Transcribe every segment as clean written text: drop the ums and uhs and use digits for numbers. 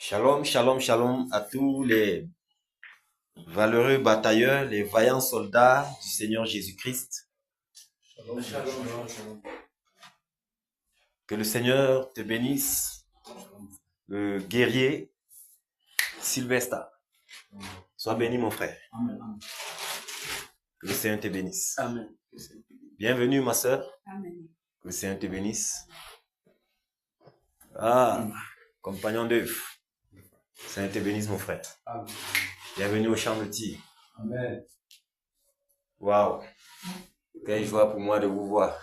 Shalom, shalom, shalom à tous les valeureux batailleurs, les vaillants soldats du Seigneur Jésus-Christ. Shalom, shalom, shalom. Que le Seigneur te bénisse, le guerrier Sylvestre. Sois béni, mon frère. Amen. Que le Seigneur te bénisse. Amen. Bienvenue, ma sœur. Amen. Que le Seigneur te bénisse. Ah, compagnon d'œuvre. Que le Seigneur te bénisse, mon frère. Amen. Bienvenue au champ de tir. Amen. Waouh. Quelle joie pour moi de vous voir.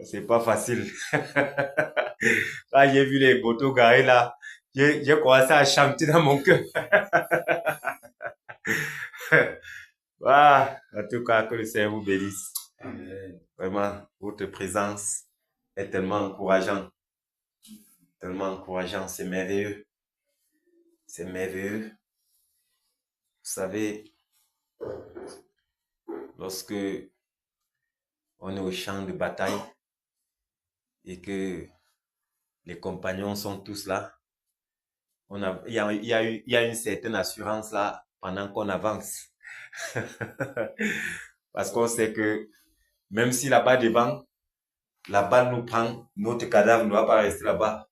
C'est pas facile. Quand j'ai vu les motos garées là, j'ai commencé à chanter dans mon cœur. Ah, en tout cas, que le Seigneur vous bénisse. Amen. Vraiment, votre présence est tellement encourageante. Tellement encourageant, c'est merveilleux. C'est merveilleux. Vous savez, lorsque on est au champ de bataille et que les compagnons sont tous là, il y a une certaine assurance là pendant qu'on avance. Parce qu'on sait que même si là-bas devant, la balle nous prend, notre cadavre ne doit pas rester là-bas.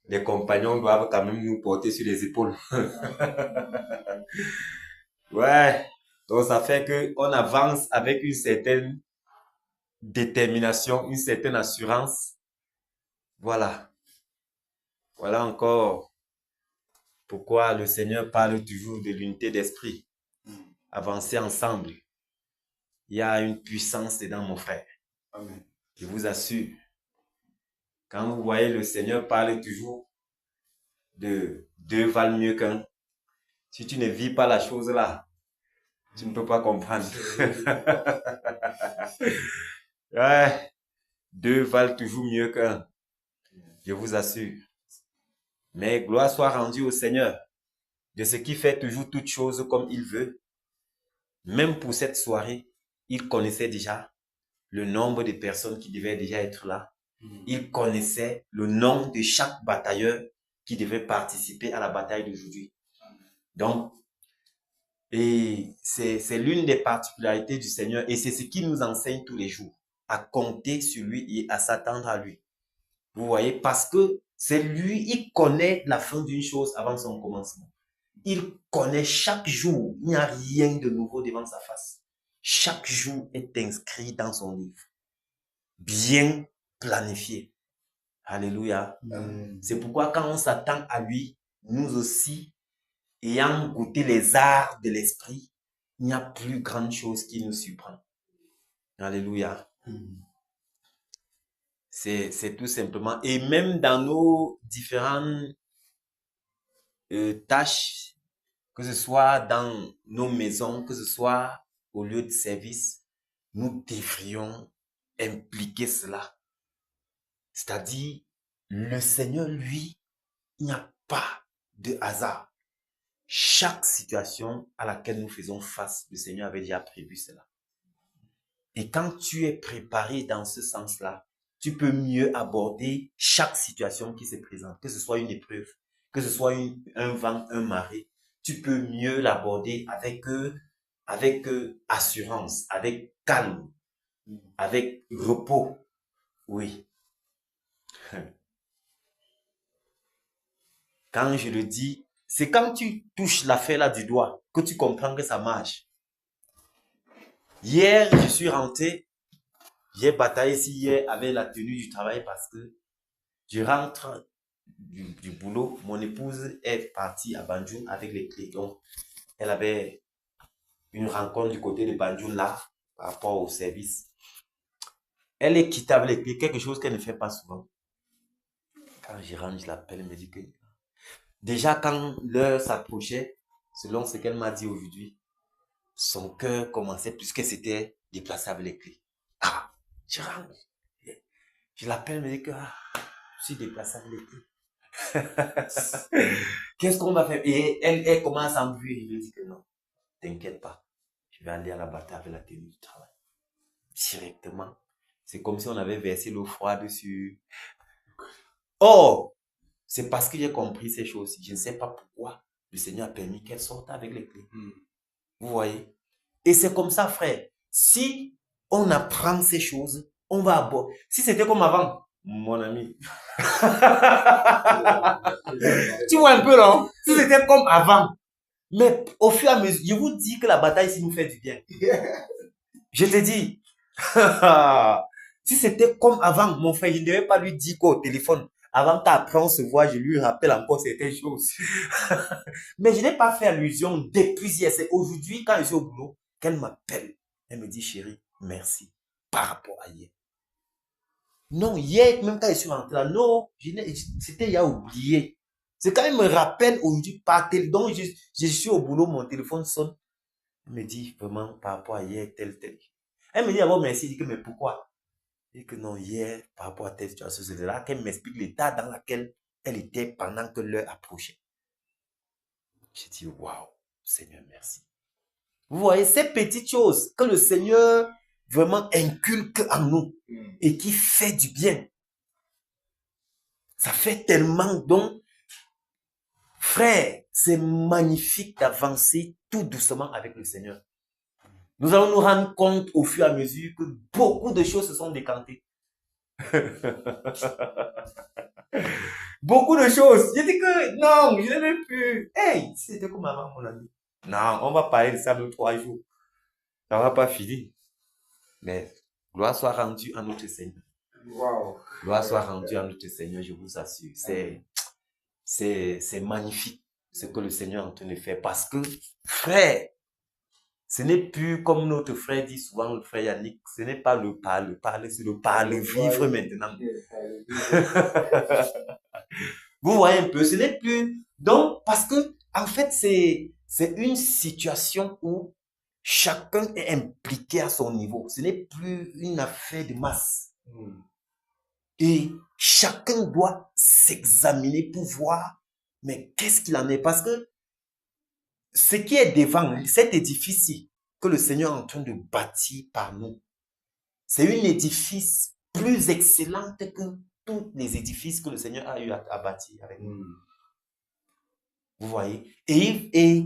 Les compagnons doivent quand même nous porter sur les épaules. Ouais. Donc ça fait que on avance avec une certaine détermination, une certaine assurance. Voilà. Voilà encore pourquoi le Seigneur parle toujours de l'unité d'esprit. Avancer ensemble. Il y a une puissance dedans, mon frère. Amen. Je vous assure. Quand vous voyez le Seigneur parle toujours de deux valent mieux qu'un. Si tu ne vis pas la chose là, tu ne peux pas comprendre. Ouais. Deux valent toujours mieux qu'un. Je vous assure. Mais gloire soit rendue au Seigneur de ce qui fait toujours toutes choses comme il veut. Même pour cette soirée, il connaissait déjà le nombre de personnes qui devaient déjà être là. Il connaissait le nom de chaque batailleur qui devait participer à la bataille d'aujourd'hui. Donc, et c'est l'une des particularités du Seigneur et c'est ce qu'il nous enseigne tous les jours, à compter sur lui et à s'attendre à lui. Vous voyez, parce que c'est lui, il connaît la fin d'une chose avant son commencement. Il connaît chaque jour, il n'y a rien de nouveau devant sa face. Chaque jour est inscrit dans son livre, bien planifié. Alléluia. Amen. C'est pourquoi quand on s'attend à lui, nous aussi, ayant goûté les arts de l'esprit, il n'y a plus grande chose qui nous surprend. Alléluia. C'est tout simplement. Et même dans nos différentes tâches, que ce soit dans nos maisons, que ce soit au lieu de service, nous devrions impliquer cela. C'est-à-dire, le Seigneur, lui, il n'y a pas de hasard. Chaque situation à laquelle nous faisons face, le Seigneur avait déjà prévu cela. Et quand tu es préparé dans ce sens-là, tu peux mieux aborder chaque situation qui se présente, que ce soit une épreuve, que ce soit un vent, un marée. Tu peux mieux l'aborder avec assurance, avec calme, avec repos. Oui. Quand je le dis, c'est quand tu touches l'affaire là du doigt que tu comprends que ça marche. Hier, je suis rentré, j'ai bataillé ici hier avec la tenue du travail parce que je rentre du boulot. Mon épouse est partie à Banjul avec les clés. Donc, elle avait une rencontre du côté de Banjul là, par rapport au service. Elle est quittée avec les clés, quelque chose qu'elle ne fait pas souvent. Quand je rentre, je l'appelle, elle me dit que déjà quand l'heure s'approchait, selon ce qu'elle m'a dit aujourd'hui, son cœur commençait puisque c'était déplacé avec les clés. Ah, je rentre. Je l'appelle, elle me dit que je suis déplacé avec les clés. Qu'est-ce qu'on va faire? Et elle commence à m'enfuir. Je lui dis que non, t'inquiète pas. Je vais aller à la bataille avec la tenue du travail. Directement. C'est comme si on avait versé l'eau froide sur Or, c'est parce que j'ai compris ces choses. Je ne sais pas pourquoi le Seigneur a permis qu'elles sortent avec les clés. Vous voyez? Et c'est comme ça, frère. Si on apprend ces choses, on va aborder. Si c'était comme avant, mon ami. Tu vois un peu, non? Si c'était comme avant. Mais au fur et à mesure, je vous dis que la bataille ici nous fait du bien. Je te dis. Si c'était comme avant, mon frère, je ne devais pas lui dire quoi au téléphone. Avant qu'après on se voit, je lui rappelle encore certaines choses. Mais je n'ai pas fait allusion depuis hier. C'est aujourd'hui, quand je suis au boulot, qu'elle m'appelle. Elle me dit, chérie, merci. Par rapport à hier. Non, hier, même quand je suis rentré là, non, c'était il y a oublié. C'est quand elle me rappelle aujourd'hui par tel. Donc, je suis au boulot, mon téléphone sonne. Elle me dit, vraiment, par rapport à hier, tel. Elle me dit d'abord merci. Je dis que, mais pourquoi? Et que non, hier, par rapport à telle situation, c'est là qu'elle m'explique l'état dans lequel elle était pendant que l'heure approchait. J'ai dit, waouh, Seigneur, merci. Vous voyez, ces petites choses que le Seigneur vraiment inculque en nous et qui fait du bien. Ça fait tellement donc, frère, c'est magnifique d'avancer tout doucement avec le Seigneur. Nous allons nous rendre compte au fur et à mesure que beaucoup de choses se sont décantées. Beaucoup de choses. Je dis que non, je n'ai même plus. Hey, c'était comme avant, mon ami. Non, on va parler de ça dans 3 jours. Ça ne va pas finir. Mais gloire soit rendue à notre Seigneur. Wow. Gloire soit rendue à notre Seigneur, je vous assure. C'est magnifique ce que le Seigneur est en train de faire. Parce que, frère, ce n'est plus comme notre frère dit souvent, le frère Yannick, ce n'est pas le parler, c'est le parler vivre maintenant. Vous voyez un peu, ce n'est plus. Donc, parce que, en fait, c'est une situation où chacun est impliqué à son niveau. Ce n'est plus une affaire de masse. Et chacun doit s'examiner pour voir, mais qu'est-ce qu'il en est? Parce que ce qui est devant, cet édifice-ci que le Seigneur est en train de bâtir par nous, c'est un édifice plus excellent que tous les édifices que le Seigneur a eu à bâtir avec nous. Vous voyez? Et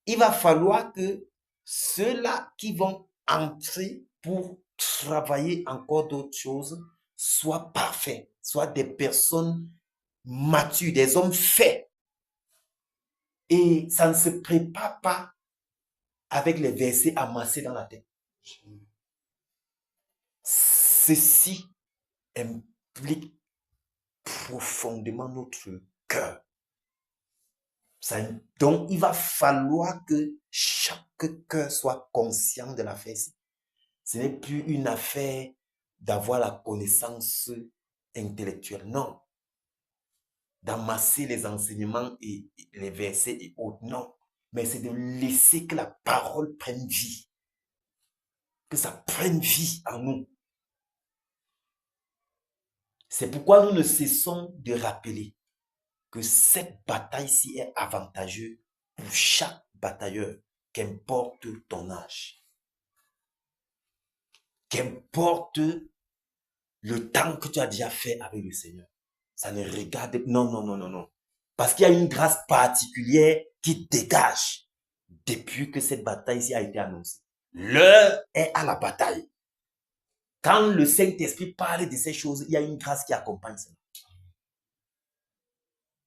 il va falloir que ceux-là qui vont entrer pour travailler encore d'autres choses soient parfaits, soient des personnes matures, des hommes faits. Et ça ne se prépare pas avec les versets amassés dans la tête. Ceci implique profondément notre cœur. Donc, il va falloir que chaque cœur soit conscient de l'affaire. Ce n'est plus une affaire d'avoir la connaissance intellectuelle, non. D'amasser les enseignements et les versets et autres, non. Mais c'est de laisser que la parole prenne vie. Que ça prenne vie en nous. C'est pourquoi nous ne cessons de rappeler que cette bataille-ci est avantageuse pour chaque batailleur, qu'importe ton âge, qu'importe le temps que tu as déjà fait avec le Seigneur. Ça ne regarde... Non. Parce qu'il y a une grâce particulière qui dégage depuis que cette bataille-ci a été annoncée. L'heure est à la bataille. Quand le Saint-Esprit parle de ces choses, il y a une grâce qui accompagne cela.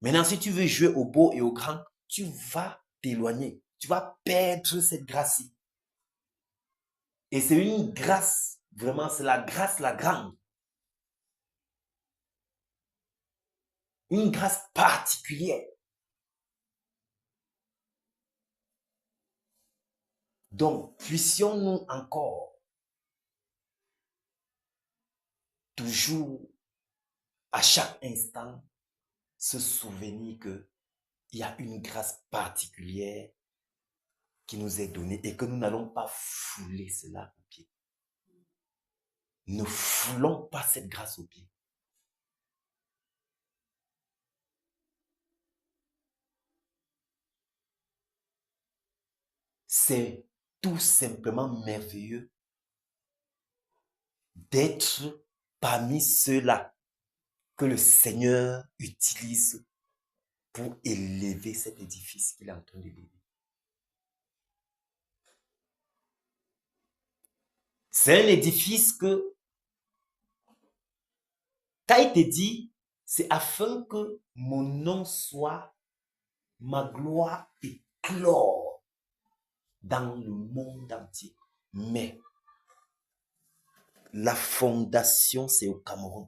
Maintenant, si tu veux jouer au beau et au grand, tu vas t'éloigner. Tu vas perdre cette grâce-ci. Et c'est une grâce, vraiment, c'est la grâce la grande. Une grâce particulière. Donc, puissions-nous encore toujours, à chaque instant, se souvenir qu'il y a une grâce particulière qui nous est donnée et que nous n'allons pas fouler cela au pied. Ne foulons pas cette grâce au pied. C'est tout simplement merveilleux d'être parmi ceux-là que le Seigneur utilise pour élever cet édifice qu'il est en train d'élever. C'est un édifice que, ça a été dit, c'est afin que mon nom soit, ma gloire éclore dans le monde entier. Mais la fondation, c'est au Cameroun.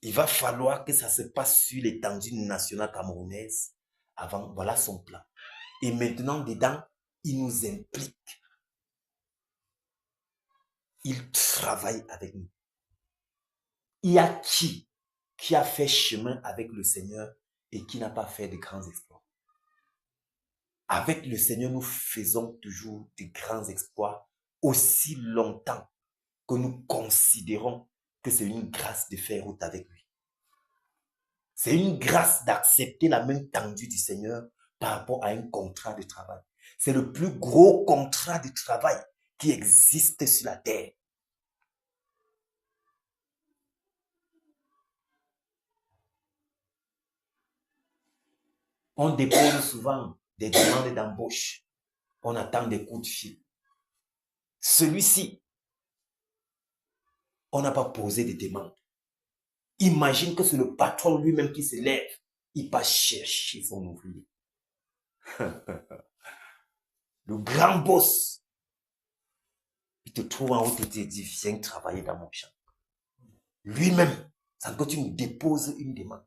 Il va falloir que ça se passe sur l'étendue nationale camerounaise avant. Voilà son plan. Et maintenant, dedans, il nous implique. Il travaille avec nous. Il y a qui a fait chemin avec le Seigneur et qui n'a pas fait de grands exploits. Avec le Seigneur, nous faisons toujours de grands exploits aussi longtemps que nous considérons que c'est une grâce de faire route avec lui. C'est une grâce d'accepter la main tendue du Seigneur par rapport à un contrat de travail. C'est le plus gros contrat de travail qui existe sur la terre. On dépose souvent des demandes d'embauche. On attend des coups de fil. Celui-ci, on n'a pas posé de demande. Imagine que c'est le patron lui-même qui se lève. Il passe chercher son ouvrier. Le grand boss, il te trouve en haut et te dit, viens travailler dans mon champ. Lui-même, sans que tu nous déposes une demande.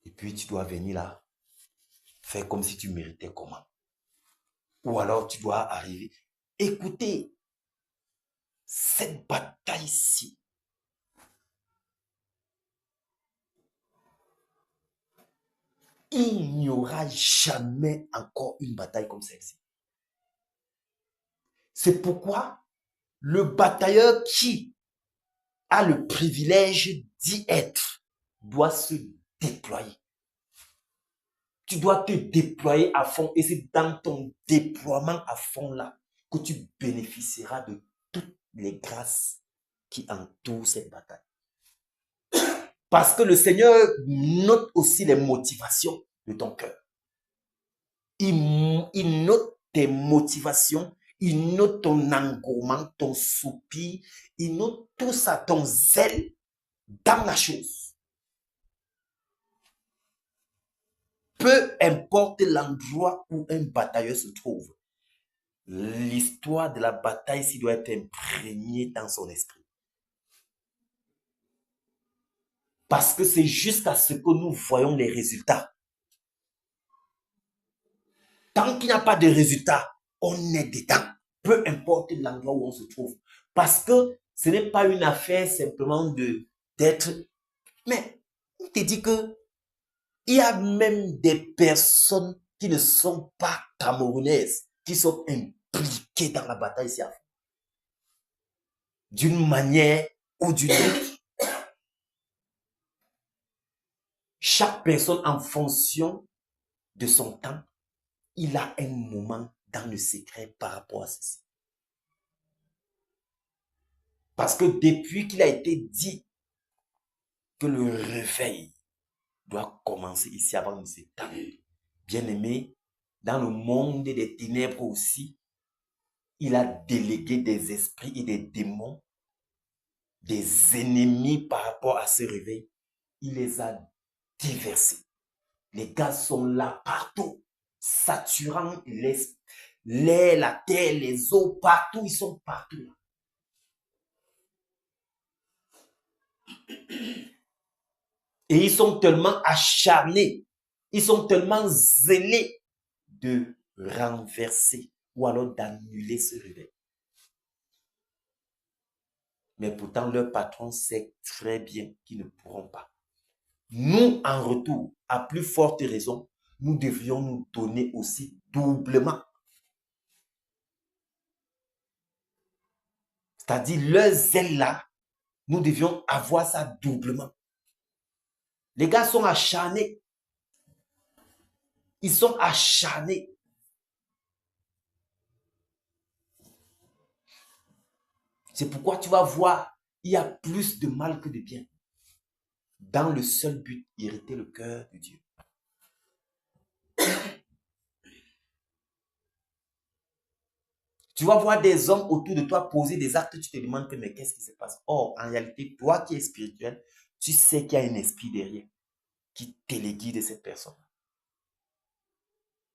Et puis tu dois venir là, faire comme si tu méritais comment. Ou alors tu dois arriver. Écoutez, cette bataille-ci, il n'y aura jamais encore une bataille comme celle-ci. C'est pourquoi le batailleur qui a le privilège d'y être doit se déployer. Tu dois te déployer à fond et c'est dans ton déploiement à fond là que tu bénéficieras de toutes les grâces qui entourent cette bataille. Parce que le Seigneur note aussi les motivations de ton cœur. Il note tes motivations, il note ton engouement, ton soupir, il note tout ça, ton zèle dans la chose. Peu importe l'endroit où un batailleur se trouve, l'histoire de la bataille s'y doit être imprégnée dans son esprit. Parce que c'est jusqu'à ce que nous voyons les résultats. Tant qu'il n'y a pas de résultats, on est dedans. Peu importe l'endroit où on se trouve. Parce que ce n'est pas une affaire simplement d'être... Mais il te dit que il y a même des personnes qui ne sont pas camerounaises, qui sont impliquées dans la bataille ici. D'une manière ou d'une autre. Chaque personne en fonction de son temps, il a un moment dans le secret par rapport à ceci. Parce que depuis qu'il a été dit que le réveil doit commencer ici avant de s'éteindre, bien aimé, dans le monde des ténèbres aussi, il a délégué des esprits et des démons, des ennemis par rapport à ce réveil. Il les a déversés. Les gars sont là partout, saturant l'air, la terre, les eaux, partout, ils sont partout là. Et ils sont tellement acharnés, ils sont tellement zélés de renverser ou alors d'annuler ce réveil. Mais pourtant, leur patron sait très bien qu'ils ne pourront pas. Nous, en retour, à plus forte raison, nous devrions nous donner aussi doublement. C'est-à-dire, leur zèle là, nous devions avoir ça doublement. Les gars sont acharnés. Ils sont acharnés. C'est pourquoi tu vas voir, il y a plus de mal que de bien. Dans le seul but d'irriter le cœur de Dieu. Tu vas voir des hommes autour de toi poser des actes, tu te demandes que mais qu'est-ce qui se passe? Or, en réalité, toi qui es spirituel, tu sais qu'il y a un esprit derrière qui téléguide de cette personne.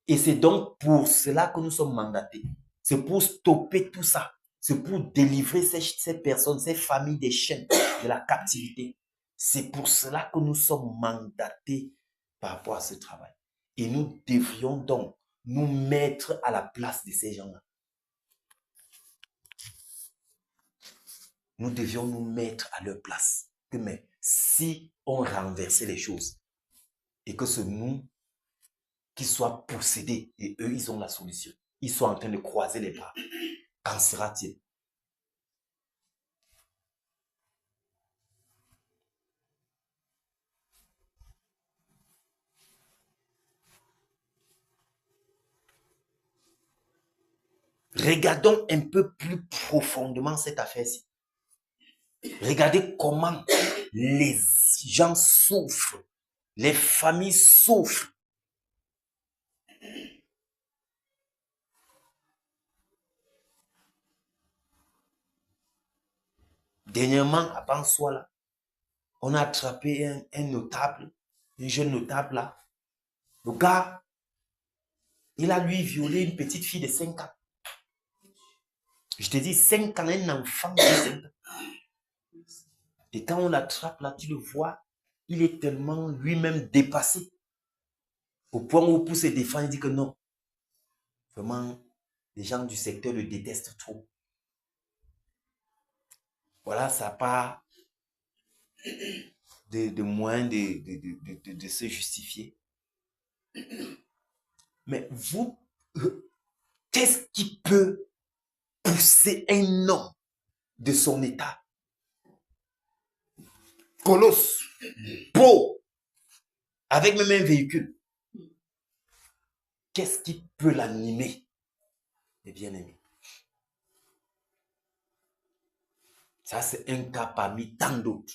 Et c'est donc pour cela que nous sommes mandatés. C'est pour stopper tout ça. C'est pour délivrer ces personnes, ces familles des chaînes de la captivité. C'est pour cela que nous sommes mandatés par rapport à ce travail. Et nous devrions donc nous mettre à la place de ces gens-là. Nous devions nous mettre à leur place. Que mais si on renversait les choses et que c'est nous qui soient possédés et eux, ils ont la solution. Ils sont en train de croiser les bras. Qu'en sera-t-il? Regardons un peu plus profondément cette affaire-ci. Regardez comment les gens souffrent, les familles souffrent. Dernièrement, à Bansoa, là, on a attrapé un notable, un jeune notable là. Le gars, il a lui violé une petite fille de 5 ans. Je te dis, 5 ans, un enfant de 5 ans. Et quand on l'attrape là, tu le vois, il est tellement lui-même dépassé. Au point où pour se défendre, il dit que non. Vraiment, les gens du secteur le détestent trop. Voilà, ça n'a pas de moyen de se justifier. Mais vous, qu'est-ce qui peut pousser un homme de son état? Colosse, beau, avec même un véhicule. Qu'est-ce qui peut l'animer, les bien-aimés? Ça, c'est un cas parmi tant d'autres.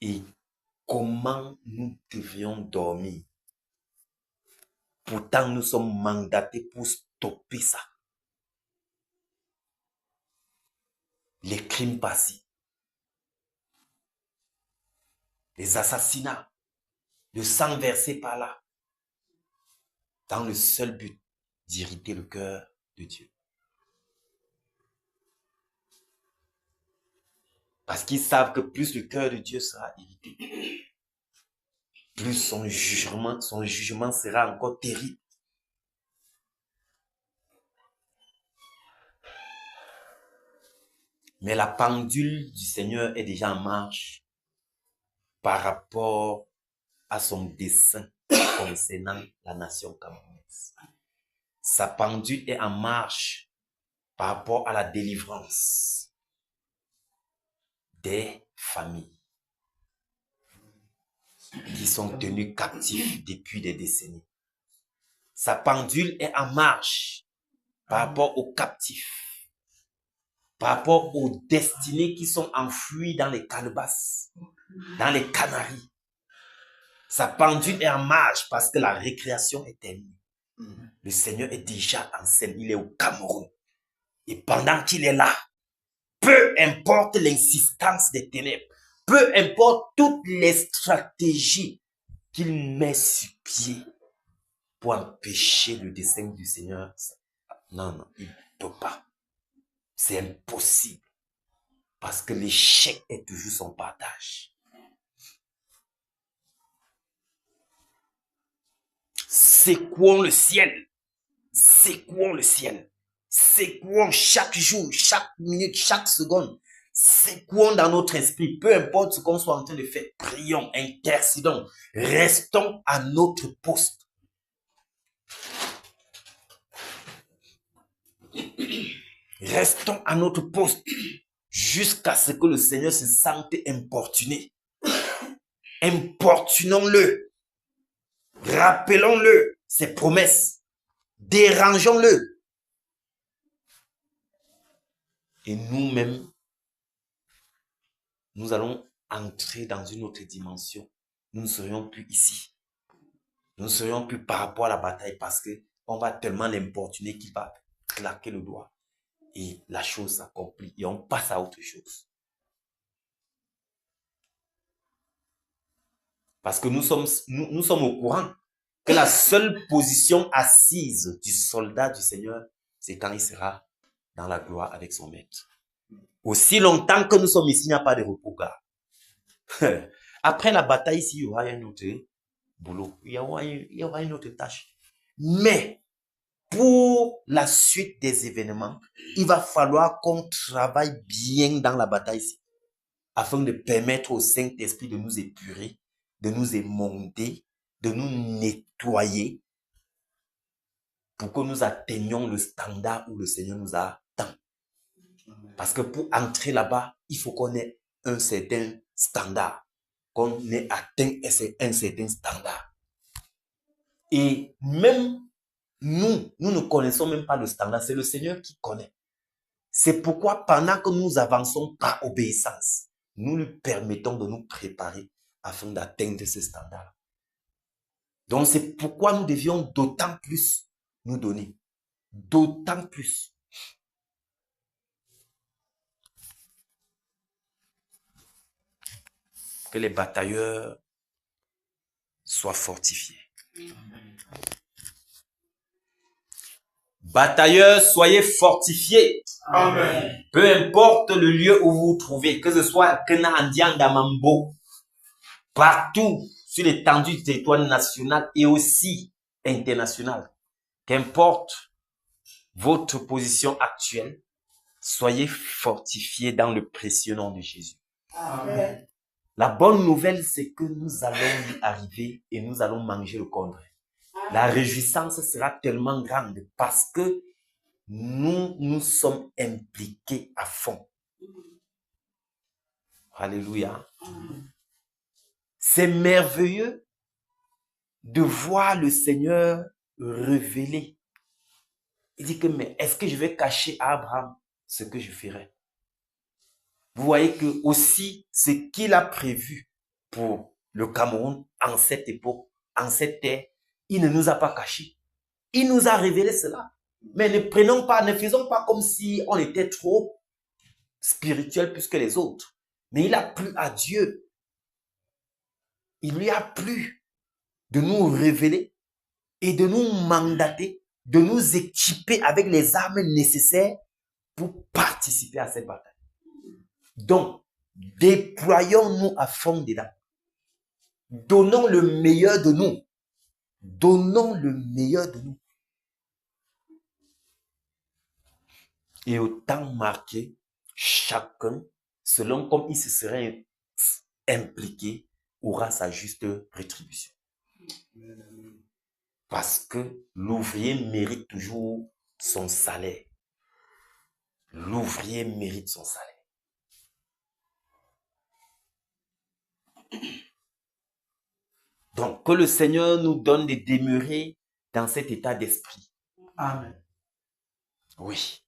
Et comment nous devrions dormir? Pourtant, nous sommes mandatés pour stopper ça. Les crimes passés, les assassinats, le sang versé par là, dans le seul but d'irriter le cœur de Dieu. Parce qu'ils savent que plus le cœur de Dieu sera irrité, plus son jugement sera encore terrible. Mais la pendule du Seigneur est déjà en marche par rapport à son dessein concernant la nation camerounaise. Sa pendule est en marche par rapport à la délivrance des familles qui sont tenues captives depuis des décennies. Sa pendule est en marche par rapport aux captifs, par rapport aux destinés qui sont enfouis dans les calebasses, dans les canaries. Sa pendule est en marche parce que la récréation est terminée. Le Seigneur est déjà en scène, il est au Cameroun. Et pendant qu'il est là, peu importe l'insistance des ténèbres, peu importe toutes les stratégies qu'il met sur pied pour empêcher le dessein du Seigneur, non, il ne peut pas. C'est impossible. Parce que l'échec est toujours son partage. Secouons le ciel. Secouons le ciel. Secouons chaque jour, chaque minute, chaque seconde. Secouons dans notre esprit. Peu importe ce qu'on soit en train de faire. Prions, intercédons. Restons à notre poste. Restons à notre poste jusqu'à ce que le Seigneur se sente importuné. Importunons-le. Rappelons-le ses promesses Dérangeons-le. Et nous-mêmes, nous allons entrer dans une autre dimension. Nous ne serions plus ici. Nous ne serions plus par rapport à la bataille parce qu'on va tellement l'importuner qu'il va claquer le doigt. Et la chose s'accomplit et on passe à autre chose. Parce que nous sommes au courant que la seule position assise du soldat du Seigneur, c'est quand il sera dans la gloire avec son maître. Aussi longtemps que nous sommes ici, il n'y a pas de repos, gars. Après la bataille, ici, il y aura un autre boulot. Il y aura une autre tâche. Mais, pour la suite des événements, il va falloir qu'on travaille bien dans la bataille ici, afin de permettre au Saint-Esprit de nous épurer, de nous émonder, de nous nettoyer, pour que nous atteignions le standard où le Seigneur nous attend. Parce que pour entrer là-bas, il faut qu'on ait un certain standard, qu'on ait atteint un certain standard. Et même nous ne connaissons même pas le standard, c'est le Seigneur qui connaît. C'est pourquoi pendant que nous avançons par obéissance, nous lui permettons de nous préparer afin d'atteindre ce standard. Donc c'est pourquoi nous devions d'autant plus nous donner. D'autant plus. Que les batailleurs soient fortifiés. Batailleurs, soyez fortifiés. Amen. Peu importe le lieu où vous vous trouvez, que ce soit à Kenandian, Damambo, partout sur l'étendue du territoire national et aussi international. Qu'importe votre position actuelle, soyez fortifiés dans le précieux nom de Jésus. Amen. La bonne nouvelle, c'est que nous allons y arriver et nous allons manger le contraire. La réjouissance sera tellement grande parce que nous sommes impliqués à fond. Alléluia. C'est merveilleux de voir le Seigneur révéler. Il dit que, mais est-ce que je vais cacher à Abraham ce que je ferai? Vous voyez que aussi, ce qu'il a prévu pour le Cameroun en cette époque, en cette terre, il ne nous a pas caché. Il nous a révélé cela. Mais ne faisons pas comme si on était trop spirituel plus que les autres. Mais il a plu à Dieu. Il lui a plu de nous révéler et de nous mandater, de nous équiper avec les armes nécessaires pour participer à cette bataille. Donc, déployons-nous à fond dedans. Donnons le meilleur de nous. Donnons le meilleur de nous. Et au temps marqué, chacun, selon comme il se serait impliqué, aura sa juste rétribution. Parce que l'ouvrier mérite toujours son salaire. L'ouvrier mérite son salaire. Donc, que le Seigneur nous donne de demeurer dans cet état d'esprit. Amen. Oui.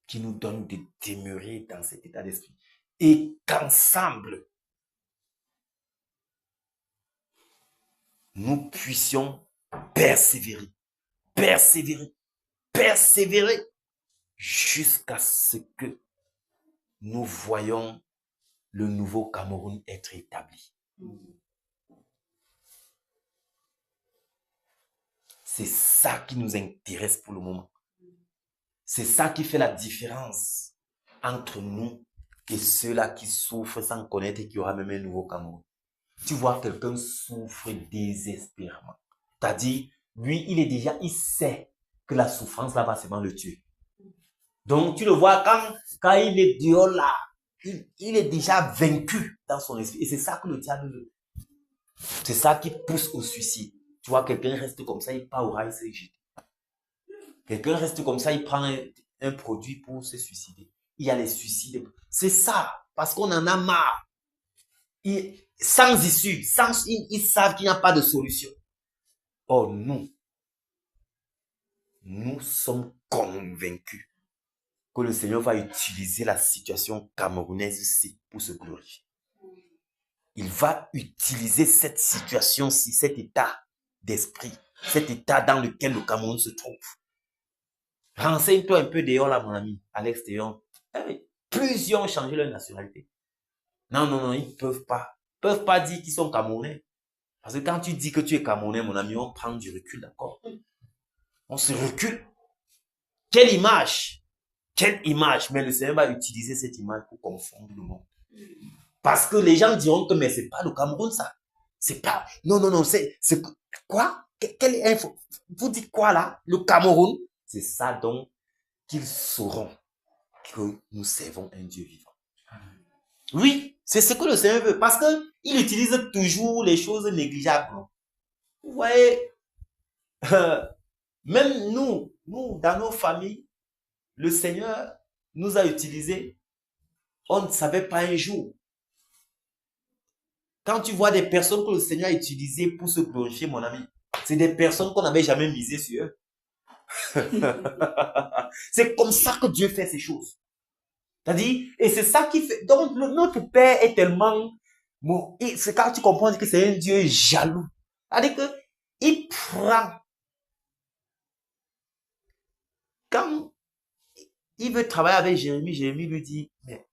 Qui nous donne de demeurer dans cet état d'esprit. Et qu'ensemble, nous puissions persévérer. Persévérer. Persévérer. Jusqu'à ce que nous voyons le nouveau Cameroun être établi. C'est ça qui nous intéresse pour le moment. C'est ça qui fait la différence entre nous et ceux-là qui souffrent sans connaître et qui aura même un nouveau Cameroun. Tu vois quelqu'un souffre désespérément. C'est-à-dire, lui, il sait que la souffrance là va seulement le tuer. Donc, tu le vois quand il est dehors là, il est déjà vaincu dans son esprit. Et c'est ça que le diable veut. C'est ça qui pousse au suicide. Tu vois, quelqu'un reste comme ça, il part au rail, il se jette. Quelqu'un reste comme ça, il prend un produit pour se suicider. Il y a les suicides. C'est ça, parce qu'on en a marre. Sans issue, ils savent qu'il n'y a pas de solution. Oh, nous, nous sommes convaincus que le Seigneur va utiliser la situation camerounaise ici pour se glorifier. Il va utiliser cette situation-ci, cet état d'esprit, cet état dans lequel le Cameroun se trouve. Renseigne-toi un peu dehors là, mon ami, à l'extérieur. Plusieurs ont changé leur nationalité. Non, ils ne peuvent pas. Ils ne peuvent pas dire qu'ils sont Camerounais. Parce que quand tu dis que tu es Camerounais, mon ami, on prend du recul, d'accord? On se recule. Quelle image! Quelle image! Mais le Seigneur va utiliser cette image pour confondre le monde. Parce que les gens diront que mais c'est pas le Cameroun, ça. C'est pas... Non, c'est quoi? Quelle info? Vous dites quoi là? Le Cameroun? C'est ça donc qu'ils sauront que nous servons un Dieu vivant. Oui, c'est ce que le Seigneur veut. Parce qu'il utilise toujours les choses négligeables. Vous voyez, même nous, dans nos familles, le Seigneur nous a utilisés. On ne savait pas un jour. Quand tu vois des personnes que le Seigneur a utilisées pour se glorifier, mon ami, c'est des personnes qu'on n'avait jamais misées sur eux. C'est comme ça que Dieu fait ces choses. C'est-à-dire, et c'est ça qui fait... Donc, notre Père est tellement... Bon, c'est quand tu comprends que c'est un Dieu jaloux. C'est-à-dire qu'il prend... Quand il veut travailler avec Jérémie, Jérémie lui dit, mais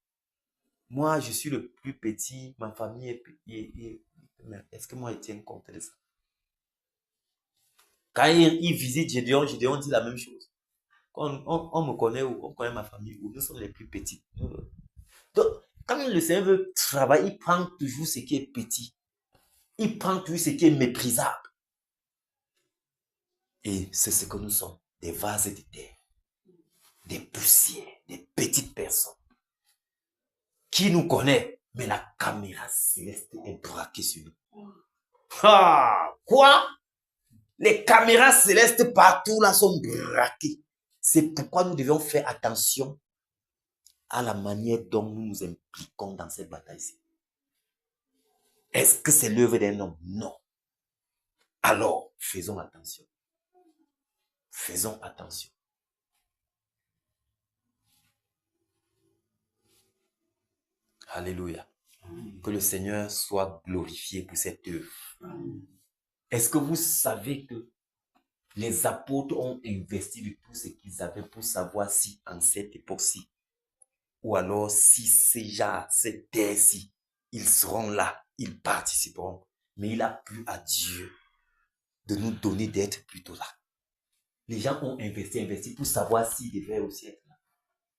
moi, je suis le plus petit, ma famille est... Est-ce que moi, je tiens compte de ça? Quand il visite Gédéon, Gédéon dit la même chose. On me connaît ou on connaît ma famille ou nous sommes les plus petits. Donc, quand le Seigneur veut travailler, il prend toujours ce qui est petit. Il prend toujours ce qui est méprisable. Et c'est ce que nous sommes, des vases de terre, des poussières, des petites personnes qui nous connaissent, mais la caméra céleste est braquée sur nous. Ah, quoi? Les caméras célestes partout là sont braquées. C'est pourquoi nous devons faire attention à la manière dont nous nous impliquons dans cette bataille-ci. Est-ce que c'est l'œuvre d'un homme? Non. Alors, faisons attention. Faisons attention. Alléluia. Que le Seigneur soit glorifié pour cette œuvre. Est-ce que vous savez que les apôtres ont investi de tout ce qu'ils avaient pour savoir si en cette époque-ci, ou alors si ces gens, cette terre-ci, ils seront là, ils participeront. Mais il a plu à Dieu de nous donner d'être plutôt là. Les gens ont investi pour savoir s'ils devaient aussi être là.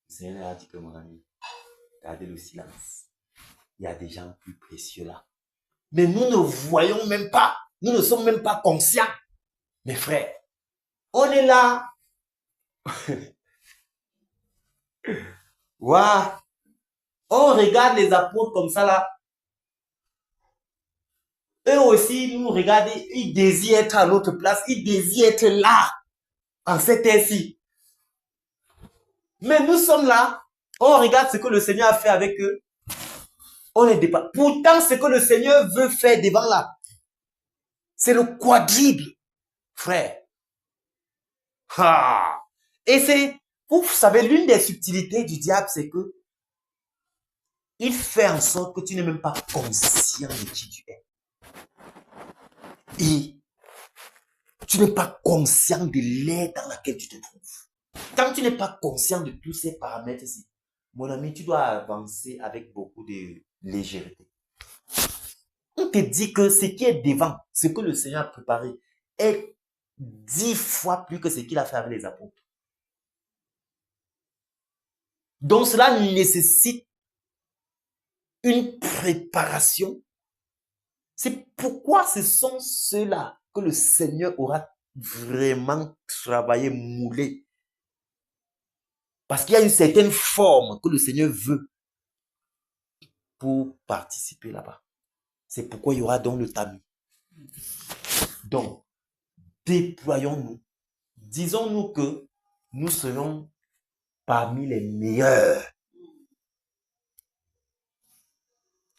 Le Seigneur a dit que mon ami, gardez le silence. Il y a des gens plus précieux là. Mais nous ne voyons même pas. Nous ne sommes même pas conscients. Mes frères, on est là. Waouh. On regarde les apôtres comme ça là. Eux aussi nous regardent. Ils désirent être à notre place. Ils désirent être là. En cette terre-ci. Mais nous sommes là. On regarde ce que le Seigneur a fait avec eux. On est dépassé. Pourtant, ce que le Seigneur veut faire devant là, c'est le quadruple, frère. Ah. Et c'est, vous savez, l'une des subtilités du diable, c'est que il fait en sorte que tu n'es même pas conscient de qui tu es. Et tu n'es pas conscient de l'ère dans laquelle tu te trouves. Quand tu n'es pas conscient de tous ces paramètres-ci, mon ami, tu dois avancer avec beaucoup de légèreté. On te dit que ce qui est devant, ce que le Seigneur a préparé, est 10 fois plus que ce qu'il a fait avec les apôtres. Donc cela nécessite une préparation. C'est pourquoi ce sont ceux-là que le Seigneur aura vraiment travaillé, moulé. Parce qu'il y a une certaine forme que le Seigneur veut pour participer là-bas. C'est pourquoi il y aura donc le tamis. Donc, déployons-nous. Disons-nous que nous serons parmi les meilleurs.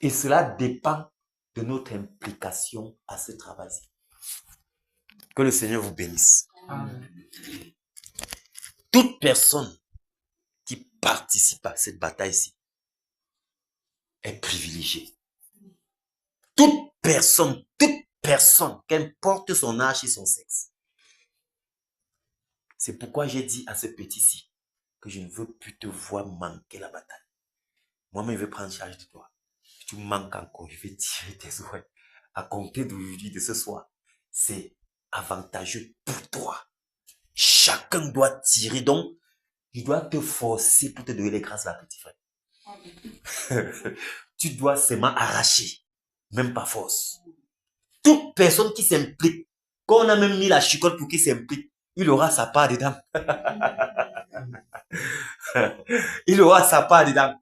Et cela dépend de notre implication à ce travail-ci. Que le Seigneur vous bénisse. Amen. toute personne qui participe à cette bataille-ci est privilégiée. Toute personne, qu'importe son âge et son sexe. C'est pourquoi j'ai dit à ce petit-ci que je ne veux plus te voir manquer la bataille. Moi-même, je vais prendre charge de toi. Si tu manques encore, je vais tirer tes oreilles. À compter d'aujourd'hui, de ce soir, c'est avantageux pour toi. Chacun doit tirer. Donc, je dois te forcer pour te donner les grâces, là, petit frère. Tu dois seulement arracher, même pas force. Toute personne qui s'implique, quand on a même mis la chicotte pour qu'il s'implique, il aura sa part dedans. Il aura sa part dedans.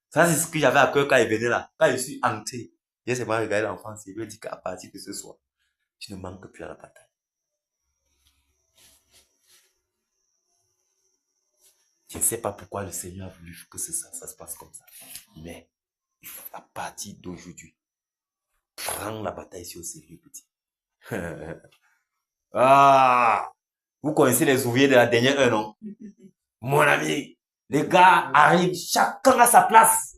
Ça, c'est ce que j'avais à cœur quand il venait là. Quand je suis hanté, j'ai seulement regardé l'enfant, il lui a dit qu'à partir de ce soir, tu ne manques plus à la bataille. Je ne sais pas pourquoi le Seigneur a voulu que ça se passe comme ça. Mais, à partir d'aujourd'hui, prends la bataille sur le sérieux, petit. Ah! Vous connaissez les ouvriers de la dernière heure, non? Mon ami, les gars arrivent chacun à sa place.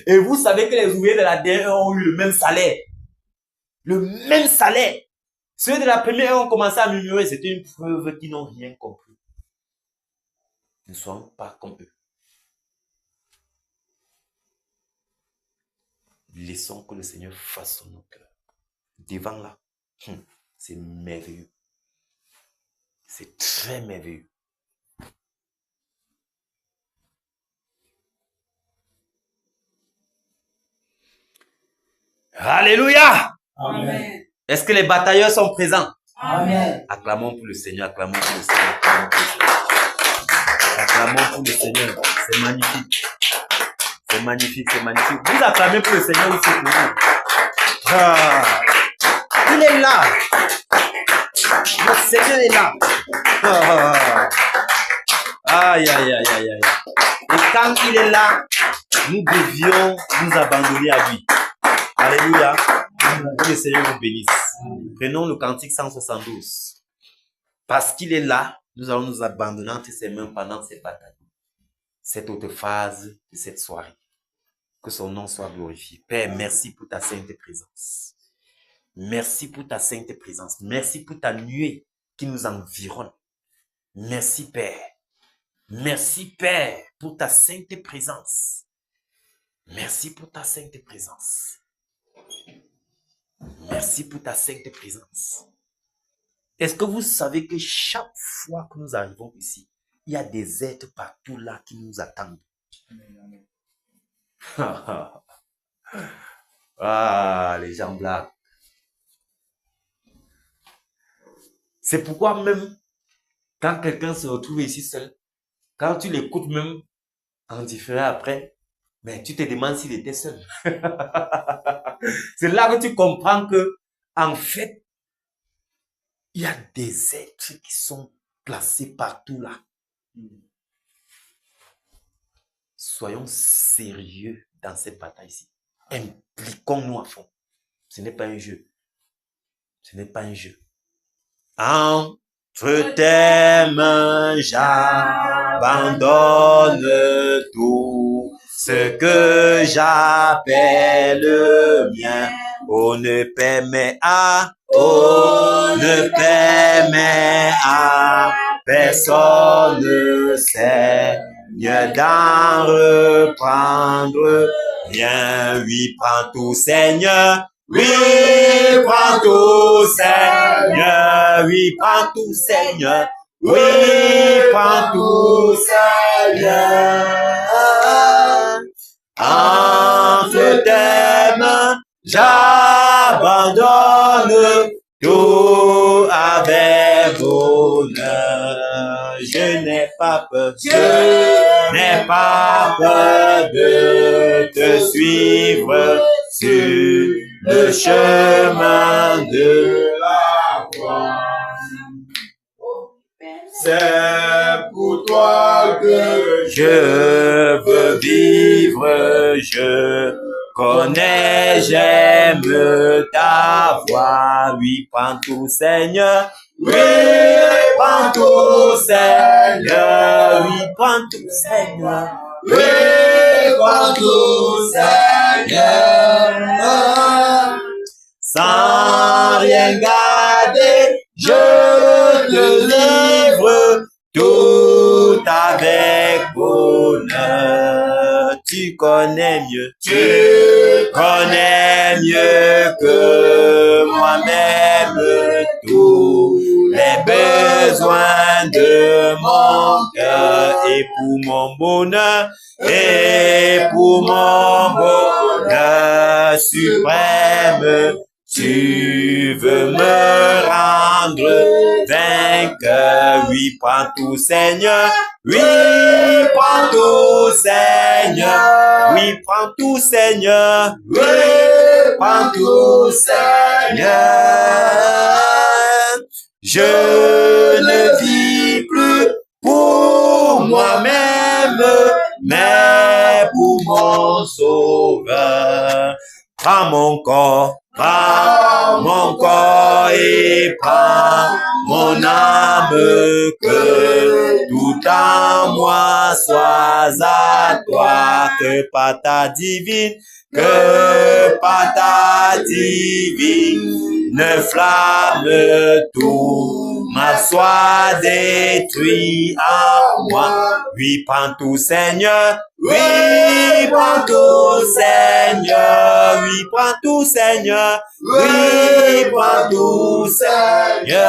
Et vous savez que les ouvriers de la dernière heure ont eu le même salaire. Le même salaire. Ceux de la première heure ont commencé à murmurer. C'était une preuve qu'ils n'ont rien compris. Ne soyons pas comme eux. Laissons que le Seigneur fasse son nos cœurs. Devant là, c'est merveilleux. C'est très merveilleux. Alléluia! Amen. Est-ce que les batailleurs sont présents? Amen. Acclamons pour le Seigneur, acclamons pour le Seigneur. Acclamons pour le Seigneur. C'est magnifique. C'est magnifique, c'est magnifique. Vous acclamez pour le Seigneur aussi pour vous. Ah, il est là. Le Seigneur est là. Aïe, aïe, aïe, aïe, aïe. Et quand il est là, nous devions nous abandonner à lui. Alléluia. Que le Seigneur nous bénisse. Prenons le cantique 172. Parce qu'il est là, nous allons nous abandonner entre ses mains pendant cette bataille. Cette autre phase de cette soirée. Que son nom soit glorifié. Père, merci pour ta sainte présence. Merci pour ta sainte présence. Merci pour ta nuée qui nous environne. Merci, Père. Merci, Père, pour ta sainte présence. Merci pour ta sainte présence. Merci pour ta sainte présence. Est-ce que vous savez que chaque fois que nous arrivons ici, il y a des êtres partout là qui nous attendent? Ah, les gens blaguent. C'est pourquoi même, quand quelqu'un se retrouve ici seul, quand tu l'écoutes même en différé après, mais tu te demandes s'il était seul. C'est là que tu comprends que, en fait, il y a des êtres qui sont placés partout là. Soyons sérieux dans cette bataille-ci. Impliquons-nous à fond. Ce n'est pas un jeu. Ce n'est pas un jeu. Entre tes mains, j'abandonne tout ce que j'appelle mien. Oh, ne permets à personne, Seigneur, d'en reprendre rien. Oui, prends tout, Seigneur. Oui, prends tout, Seigneur. Oui, prends tout, Seigneur. Oui, prends tout, Seigneur. Entre tes mains, j'abandonne tout avec bonheur. Je n'ai pas peur. Je n'ai pas peur de te suivre sur le chemin de la croix. C'est pour toi que je veux vivre, je connais, j'aime ta voix. Oui, prends tout, Seigneur. Oui, prends tout, Seigneur. Oui, prends tout, Seigneur. Oui, prends tout, Seigneur. Sans rien garder, je te livre tout avec bonheur. Tu connais mieux que moi-même tous les besoins de mon cœur et pour mon bonheur suprême. Tu veux me rendre vainqueur. Oui, prends tout, Seigneur. Oui, prends tout, Seigneur. Oui, prends tout, Seigneur. Oui, prends tout, Seigneur. Je ne vis plus pour moi-même, mais pour mon Sauveur. Prends mon corps et prends mon âme, que tout en moi soit à toi, que par ta divine flamme tout mal soit détruit en moi. Oui, prends tout, Seigneur. Oui, prends tout, Seigneur. Oui, prends tout, Seigneur. Oui, prends tout, Seigneur.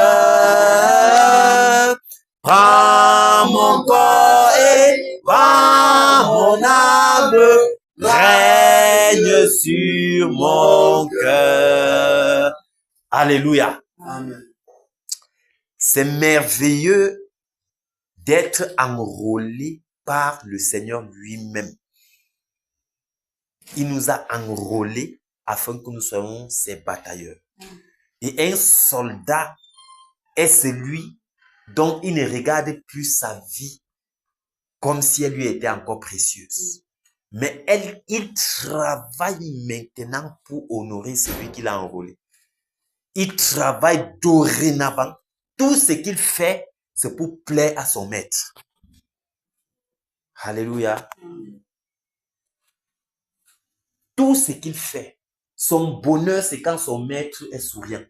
Prends mon corps et prends mon âme. Règne sur mon cœur. Alléluia. Amen. C'est merveilleux d'être enrôlé par le Seigneur lui-même. Il nous a enrôlés afin que nous soyons ses batailleurs. Et un soldat est celui dont il ne regarde plus sa vie comme si elle lui était encore précieuse. Mais il travaille maintenant pour honorer celui qu'il a enrôlé. Il travaille dorénavant. Tout ce qu'il fait, c'est pour plaire à son maître. Alléluia. Tout ce qu'il fait, son bonheur, c'est quand son maître est souriant.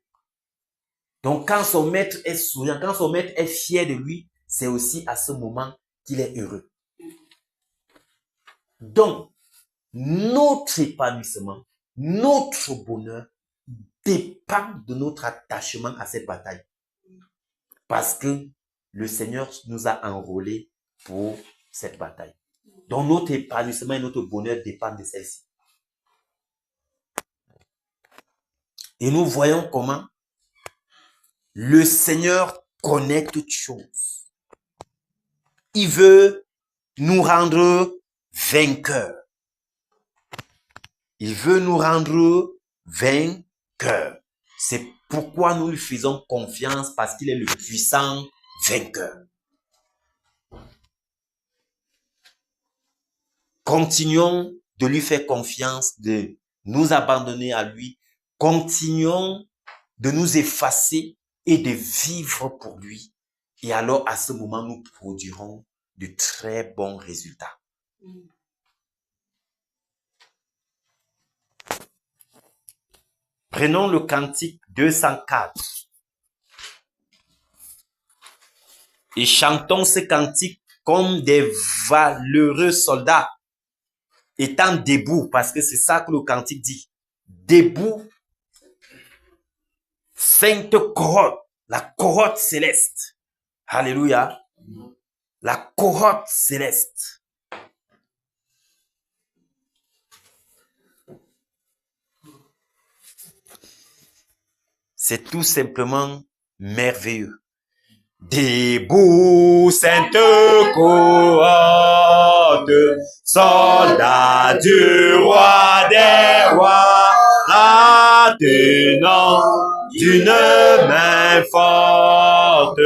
Donc, quand son maître est souriant, quand son maître est fier de lui, c'est aussi à ce moment qu'il est heureux. Donc, notre épanouissement, notre bonheur dépend de notre attachement à cette bataille. Parce que le Seigneur nous a enrôlés pour cette bataille. Donc, notre épanouissement et notre bonheur dépendent de celle-ci. Et nous voyons comment le Seigneur connaît toutes choses. Il veut nous rendre vainqueurs. Il veut nous rendre vainqueurs. C'est pourquoi nous lui faisons confiance, parce qu'il est le puissant vainqueur. Continuons de lui faire confiance, de nous abandonner à lui. Continuons de nous effacer et de vivre pour lui. Et alors, à ce moment, nous produirons de très bons résultats. Prenons le cantique 204 et chantons ce cantique comme des valeureux soldats, étant debout, parce que c'est ça que le cantique dit. Debout, sainte cohorte, la cohorte céleste. Alléluia. La cohorte céleste. C'est tout simplement merveilleux. Debout, sainte cohorte, soldats du roi des rois, la tenant d'une main forte,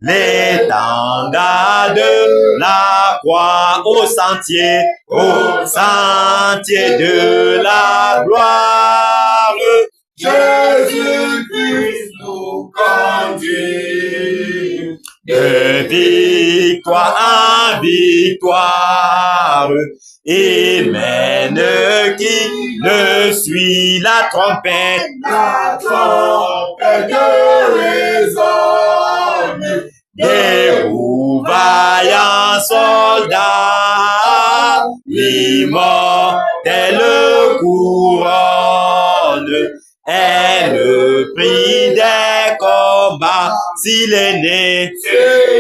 l'étendard de la croix au sentier de la gloire. Jésus-Christ nous conduit. de victoire en victoire, et mène qui ne suit la trompette résonne, des roues vaillants soldats, l'immortelle couronne, est le prix des combats, s'il est né,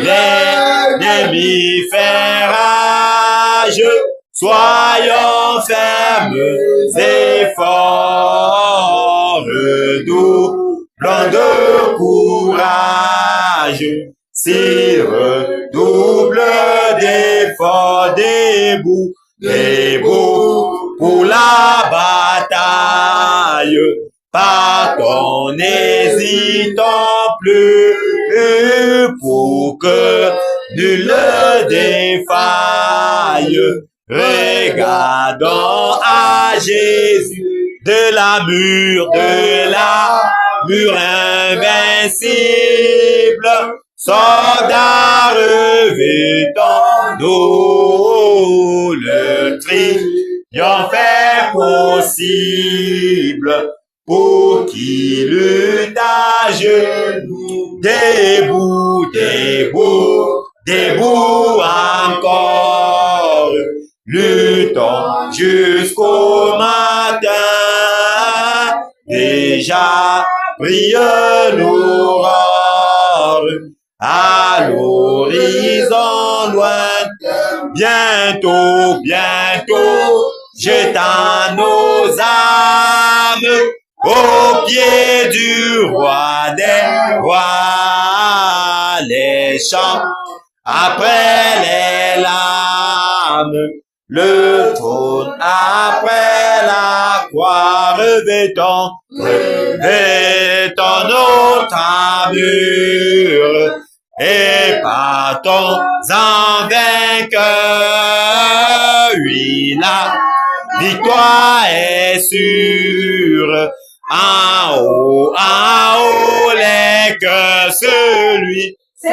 l'ennemi fait rage, soyons fermes et forts, redoublons de courage, s'il redouble d'efforts, debout, debout pour la bataille. Partons, n'hésitons plus pour que nul ne défaille. Regardons à Jésus de la mur invincible. Soldats revêtons-nous, le triomphe est possible. Pour qui lutte à genoux, debout, debout, debout encore. Luttons jusqu'au matin, déjà brille l'aurore. À l'horizon lointain, bientôt, bientôt, jetant nos âmes au pied du roi des rois, les chants après les larmes, le trône après la croix, revêtons notre armure et partons en vainqueur. Oui, la victoire est sûre. En haut, les cœurs, celui qui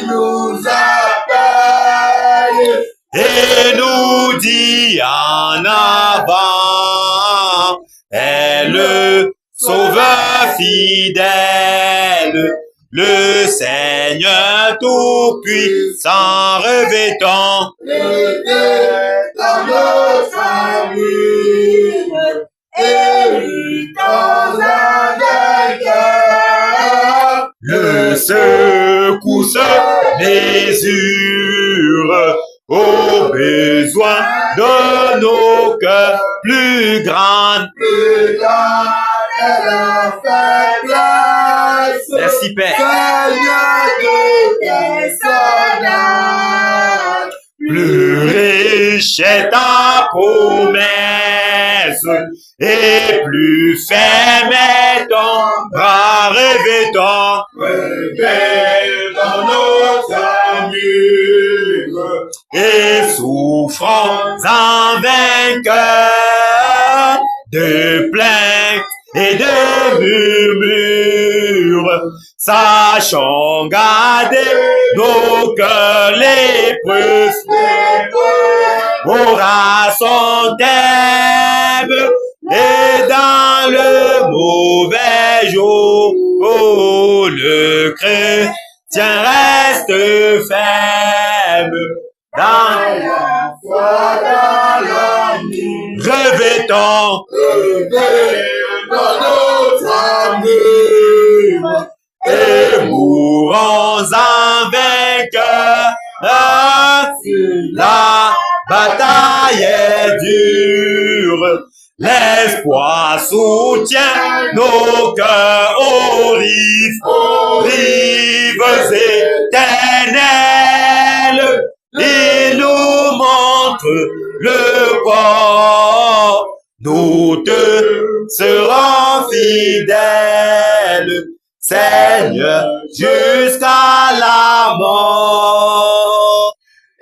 nous appelle et nous dit en avant, est le Sauveur fidèle, le Seigneur tout-puissant, revêtons dans notre armure. Et luttons avec cœur, le secousse mesure aux besoins de nos cœurs plus grandes est la faiblesse. Merci Père. Seigneur de tes soldats, plus riche est ta promesse, et plus ferme est ton bras, revêtons nos armures, et souffrons en vainqueur de plaintes et de murmures, sachons garder nos cœurs, l'épreuve aura son thème, et dans le mauvais jour, oh, le chrétien reste ferme dans la foi, dans l'amour. Revêtons notre armure et mourons en vainqueur. La bataille est dure, l'espoir soutient nos cœurs aux rives éternelles. Il nous montre le port, nous te serons fidèles, Seigneur, jusqu'à la mort.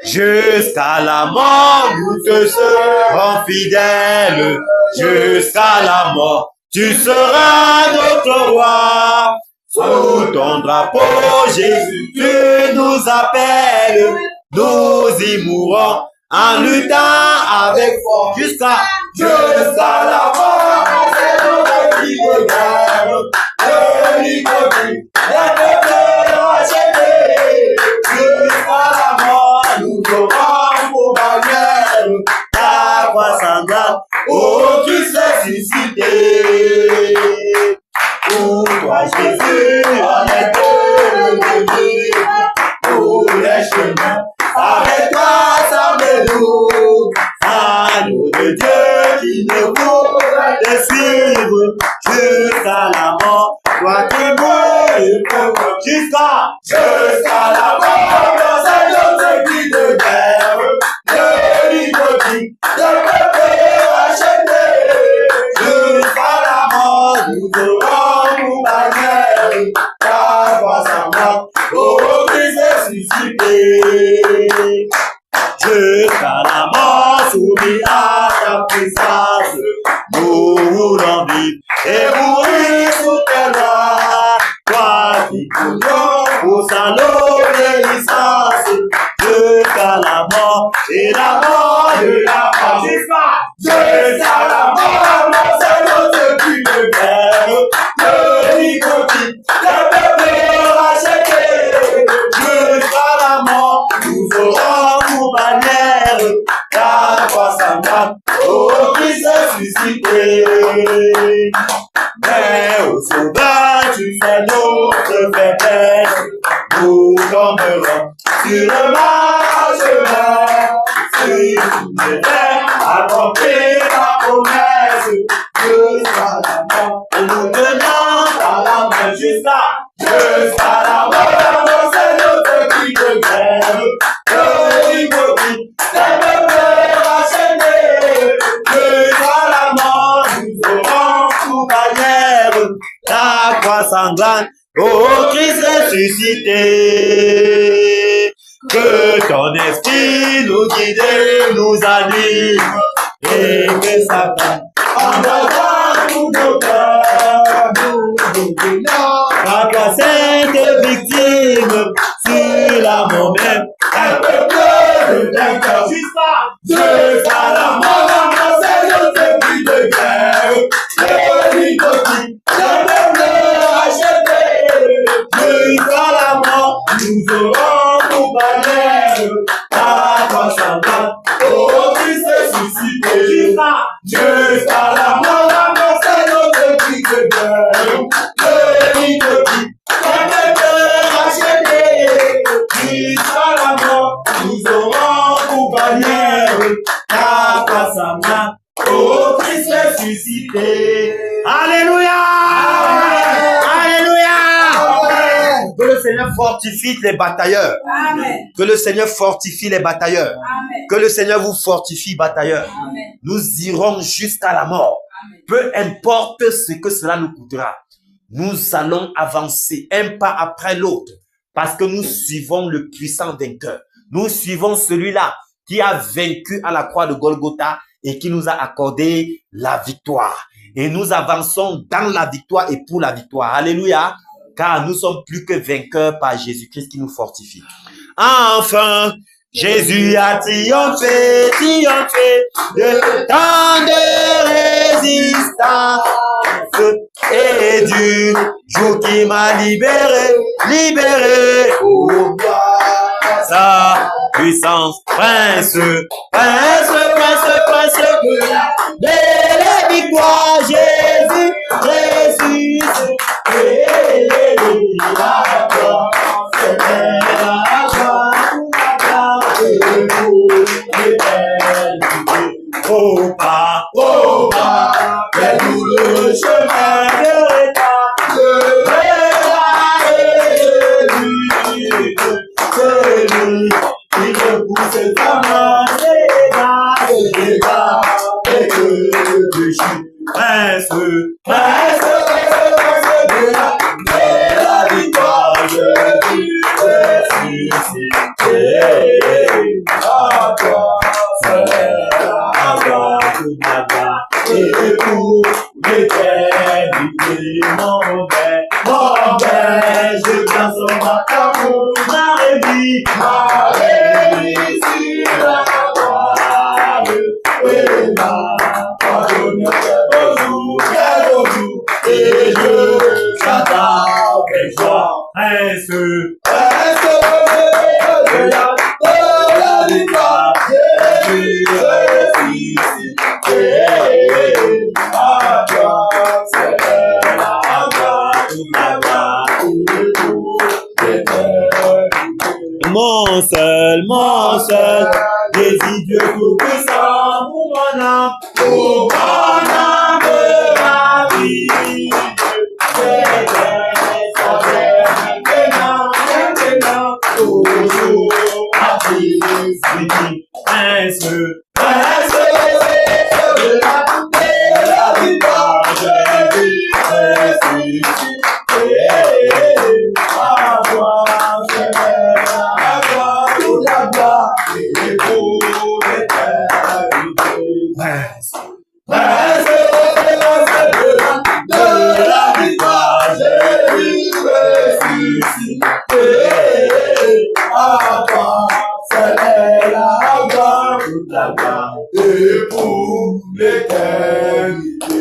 Jusqu'à la mort, nous te serons fidèles. Jusqu'à la mort, tu seras notre roi. Sous ton drapeau, Jésus, tu nous appelles. Nous y mourrons en luttant avec force jusqu'à la mort. C'est notre vie de guerre, de liberté, de racheter. Jusqu'à la mort, nous aurons pour bannière ta croix sanglante. Oh, Christ ressuscité. Pour toi, Jésus, on est le Dieu. Pour les chemins, avec toi, semble-nous. À nous de Dieu qui ne pourra te suivre jusqu'à la mort. Toi qui meurs jusqu'à la mort. Dans un autre cri de guerre, de liberté, de peuple racheté. Jusqu'à la mort, nous aurons pour bannière ta voix semblante. Oh, Christ ressuscité. Jusqu'à la mort, soumis à ta puissance, nous voulons vivre et mourir sous tes lois. Toi qui coulons pour sa l'obéissance, jusqu'à la mort et la mort de la mort. Jusqu'à la mort, c'est notre cri de guerre, de nicotine, de bébé racheté. Jusqu'à la mort, nous aurons pour bannière ta croix sanglante, oh Christ ressuscité. Mais au sauveur, tu fais notre faiblesse, nous tomberons sur le marchemin. Si tu m'étais accompli ta promesse, jusqu'à la mort, nous tenons à la main jusqu'à la mort. C'est notre cri de guerre, de liberté, c'est le peuple racheté. Jusqu'à la mort, nous aurons pour bannière ta croix sanglante, ô Christ ressuscité. Que ton esprit nous guide, nous anime, et que Satan embrasera tous nos cœurs. Nous voulons à toi sainte victime, sur la mort même, un peuple de vainqueur jusqu'à la mort. C'est notre cri de guerre, de liberté, de peuple racheté. Jusqu'à la mort, nous aurons pour bannière ta croix sanglante, oh Christ ressuscité. Jusqu'à la mort, c'est notre cri de guerre, de liberté, de peuple racheté. Jusqu'à la mort, nous aurons pour bannière ta croix sanglante, oh Christ ressuscité. Alléluia! Que le Seigneur fortifie les batailleurs. Amen. Que le Seigneur fortifie les batailleurs. Amen. Que le Seigneur vous fortifie, batailleurs. Amen. Nous irons jusqu'à la mort. Amen. Peu importe ce que cela nous coûtera. Nous allons avancer un pas après l'autre parce que nous suivons le puissant vainqueur. Nous suivons celui-là qui a vaincu à la croix de Golgotha et qui nous a accordé la victoire. Et nous avançons dans la victoire et pour la victoire. Alléluia. Car nous sommes plus que vainqueurs par Jésus-Christ qui nous fortifie. Enfin, Jésus a triomphé de tant de résistance et du jour qui m'a libéré, oh, sa puissance, prince de la victoire, Jésus, oh pas, fais-nous le chemin de celui qui te pousse ta main, et que le péché, prince de la victoire, Jésus ressuscité. À toi, Seigneur, à toi toute la gloire et pour l'éternité. mon père, je tiens son amour, ma révie sur la croix, et m'a pardonné au jour, et je chante avec joie, prince de la victoire, Jésus ressuscité, à toi, c'est la gloire, mon seul, désir Dieu tout-puissant, pour mon âme, ma vie. Maintenant, toujours, à l'infini, prince de la victoire, Jésus ressuscité, à toi, Seigneur, à toi, toute la gloire, et pour l'éternité. Prince de la victoire, Jésus ressuscité, à toi, Seigneur, la gloire, toute la gloire, et pour l'éternité.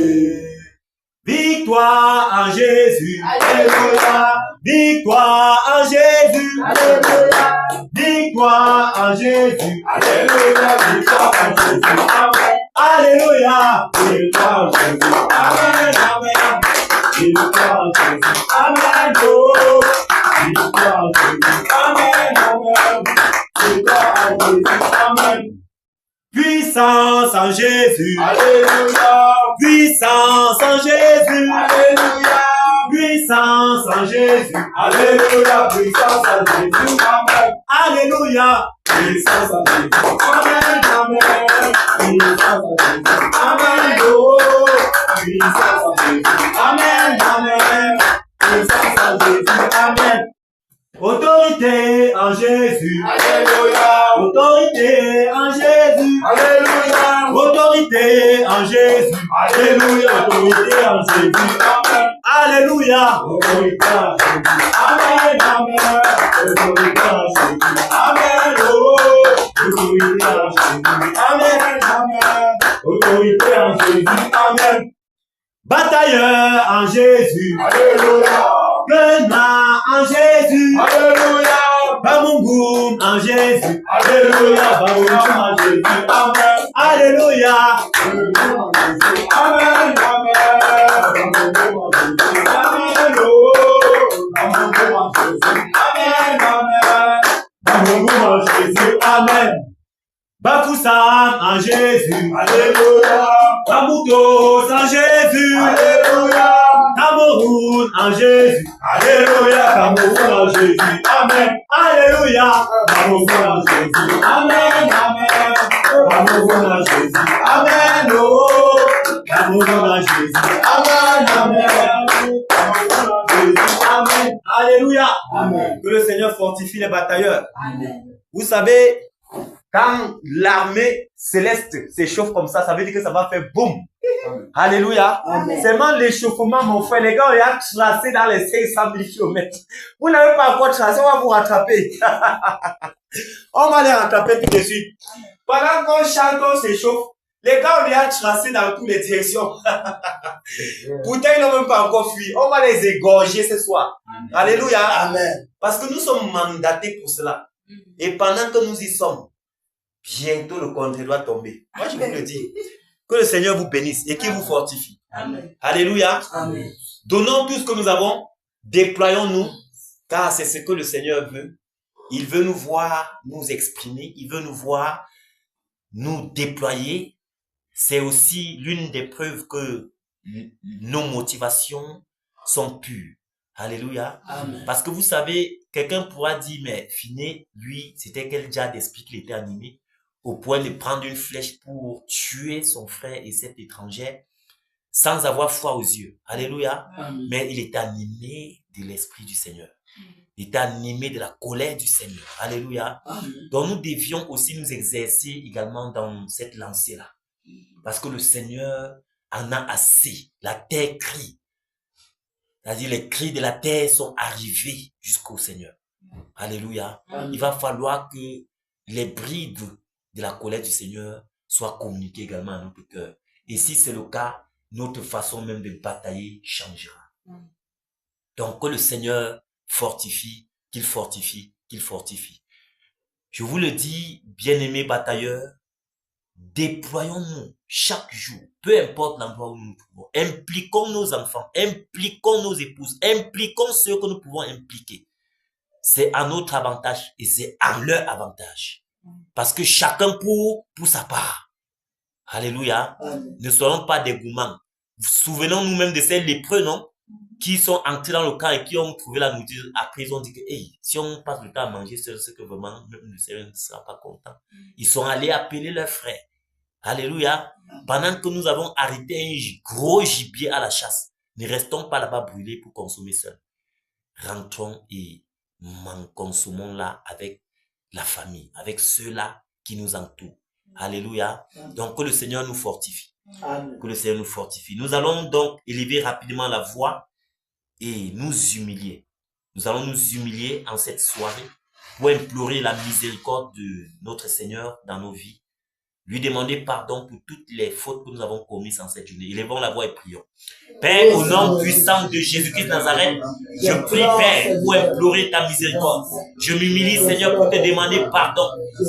Victoire en Jésus, alléluia. Victoire en Jésus, alléluia. Victoire en Jésus, alléluia. Victoire en Jésus, amen. Alléluia. Victoire en Jésus, amen, amen. Victoire en Jésus, amen. Oh, victoire en Jésus, amen, amen. Victoire en Jésus, amen. Puissance en Jésus, alléluia. Puissance en Jésus, alléluia. Puissance en Jésus, alléluia. Puissance en Jésus, amen. Alléluia. Puissance en Jésus, amen, amen. Puissance en Jésus, amen. Oh, puissance en Jésus, amen, amen. Puissance en Jésus, amen. Autorité en Jésus, alléluia. Autorité en Jésus, alléluia. Autorité en Jésus, alléluia. Autorité en Jésus, amen. Alléluia. Autorité en Jésus, amen, amen. Autorité en Jésus, amen. Oh, autorité en Jésus, amen, amen. Autorité en Jésus, amen. Batailleur en Jésus, alléluia. Gueulard en Jésus, alléluia. Bamoungoum en Jésus, alléluia. Bamoungoum en Jésus, amen. Alléluia. Bamoungoum en Jésus, amen, amen. Bamoungoum en Jésus, amen. Oh, Bamoungoum en Jésus, amen, amen. Bamoungoum en Jésus, amen. Bafoussam en Jésus, alléluia. Bamoutos en Jésus, alléluia. Cameroun en Jésus, alléluia. Cameroun en Jésus, amen. Alléluia. Cameroun en Jésus, amen, amen. Cameroun en Jésus, amen. Oh, Cameroun en Jésus, amen, amen. Cameroun en Jésus, amen. Alléluia. Amen. Que le Seigneur fortifie les batailleurs. Amen. Vous savez, quand l'armée céleste s'échauffe comme ça veut dire que ça va faire boum. Amen. Alléluia. Amen. Seulement l'échauffement, mon frère, les gars, on a tracé dans les 500 000 km. Vous n'avez pas encore tracé, on va vous rattraper. On va les rattraper tout de suite. Pendant qu'on chante, on s'échauffe, les gars, on les a tracés dans toutes les directions. Pourtant, ils n'ont même pas encore fui. On va les égorger ce soir. Amen. Alléluia. Amen. Parce que nous sommes mandatés pour cela. Et pendant que nous y sommes, bientôt le contre doit tomber. Moi, je vous le dis. Que le Seigneur vous bénisse et qu'il vous fortifie. Amen. Alléluia. Amen. Donnons tout ce que nous avons, déployons-nous, car c'est ce que le Seigneur veut. Il veut nous voir nous exprimer, il veut nous voir nous déployer. C'est aussi l'une des preuves que nos motivations sont pures. Alléluia. Amen. Parce que vous savez, quelqu'un pourra dire, mais Finé, lui, c'était quel genre d'esprit qu'il était animé au point de prendre une flèche pour tuer son frère et cette étrangère sans avoir foi aux yeux. Alléluia. Amen. Mais il était animé de l'esprit du Seigneur. Il était animé de la colère du Seigneur. Alléluia. Amen. Donc nous devions aussi nous exercer également dans cette lancée-là. Parce que le Seigneur en a assez. La terre crie. C'est-à-dire les cris de la terre sont arrivés jusqu'au Seigneur. Alléluia. Il va falloir que les brides de la colère du Seigneur soient communiquées également à notre cœur. Et si c'est le cas, notre façon même de batailler changera. Donc que le Seigneur fortifie, qu'il fortifie, qu'il fortifie. Je vous le dis, bien-aimés batailleurs, déployons-nous chaque jour, peu importe l'endroit où nous nous trouvons. Impliquons nos enfants, impliquons nos épouses, impliquons ceux que nous pouvons impliquer. C'est à notre avantage et c'est à leur avantage. Parce que chacun pour sa part. Alléluia. Ne soyons pas des gourmands. Souvenons-nous même de ces lépreux, non? Qui sont entrés dans le camp et qui ont trouvé la nourriture. Après, ils ont dit que, hey, si on passe le temps à manger, c'est que vraiment, même le Seigneur ne sera pas content. Ils sont allés appeler leurs frères. Alléluia. Pendant que nous avons arrêté un gros gibier à la chasse, ne restons pas là-bas brûlés pour consommer seuls. Rentrons et consommons là avec la famille, avec ceux-là qui nous entourent. Alléluia. Donc, que le Seigneur nous fortifie. Que le Seigneur nous fortifie. Nous allons donc élever rapidement la voix et nous humilier. Nous allons nous humilier en cette soirée pour implorer la miséricorde de notre Seigneur dans nos vies. Lui demander pardon pour toutes les fautes que nous avons commises en cette journée. Élevons la voix et prions. Père, au nom puissant de Jésus-Christ de Nazareth, je prie, Père, pour implorer ta miséricorde. Je m'humilie, Seigneur, pour te demander pardon.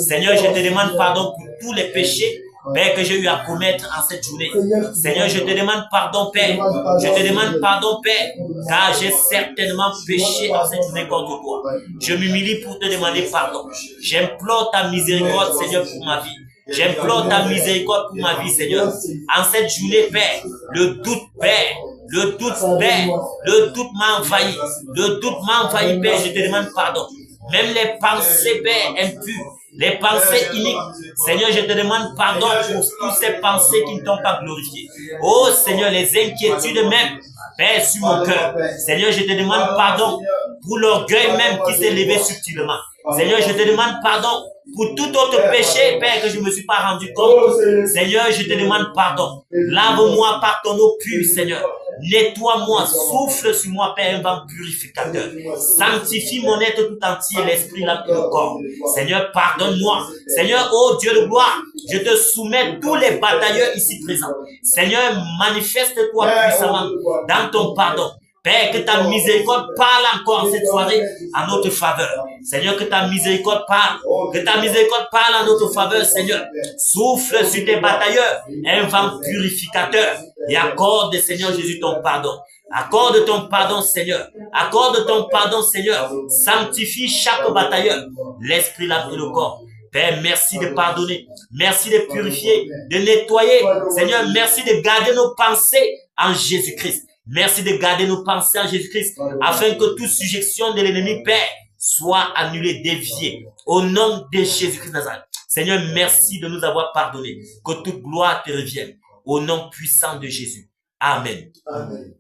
Seigneur, je te demande pardon pour tous les péchés, Père, que j'ai eu à commettre en cette journée. Seigneur, je te demande pardon, Père. Je te demande pardon, Père, car j'ai certainement péché en cette journée contre toi. Je m'humilie pour te demander pardon. J'implore ta miséricorde, Seigneur, pour ma vie. J'implore ta miséricorde pour ma vie, Seigneur. En cette journée, Père, le doute, Père, le doute m'a envahi. Le doute m'a envahi, Père, je te demande pardon. Même les pensées, Père, impures, les pensées iniques. Seigneur, je te demande pardon pour toutes ces pensées qui ne t'ont pas glorifié. Oh, Seigneur, les inquiétudes même, Père, sur mon cœur. Seigneur, je te demande pardon pour l'orgueil même qui s'est levé subtilement. Seigneur, je te demande pardon pour tout autre péché, Père, que je ne me suis pas rendu compte. Seigneur, je te demande pardon. Lave-moi par ton eau pure, Seigneur. Nettoie-moi, souffle sur moi, Père, un vent purificateur. Sanctifie mon être tout entier, l'esprit, l'âme et le corps. Seigneur, pardonne-moi. Seigneur, oh Dieu de gloire, je te soumets tous les batailleurs ici présents. Seigneur, manifeste-toi puissamment dans ton pardon. Père, que ta miséricorde parle encore en cette soirée à notre faveur. Seigneur, que ta miséricorde parle. Que ta miséricorde parle à notre faveur, Seigneur. Souffle sur tes batailleurs, un vent purificateur. Et accorde, Seigneur Jésus, ton pardon. Accorde ton pardon, Seigneur. Accorde ton pardon, Seigneur. Sanctifie chaque batailleur, l'esprit, l'âme et le corps. Père, merci de pardonner. Merci de purifier, de nettoyer. Seigneur, merci de garder nos pensées en Jésus-Christ. Merci de garder nos pensées en Jésus-Christ, afin que toute subjection de l'ennemi, Père, soit annulée, déviée. Au nom de Jésus-Christ de Nazareth. Seigneur, merci de nous avoir pardonné. Que toute gloire te revienne. Au nom puissant de Jésus. Amen. Amen.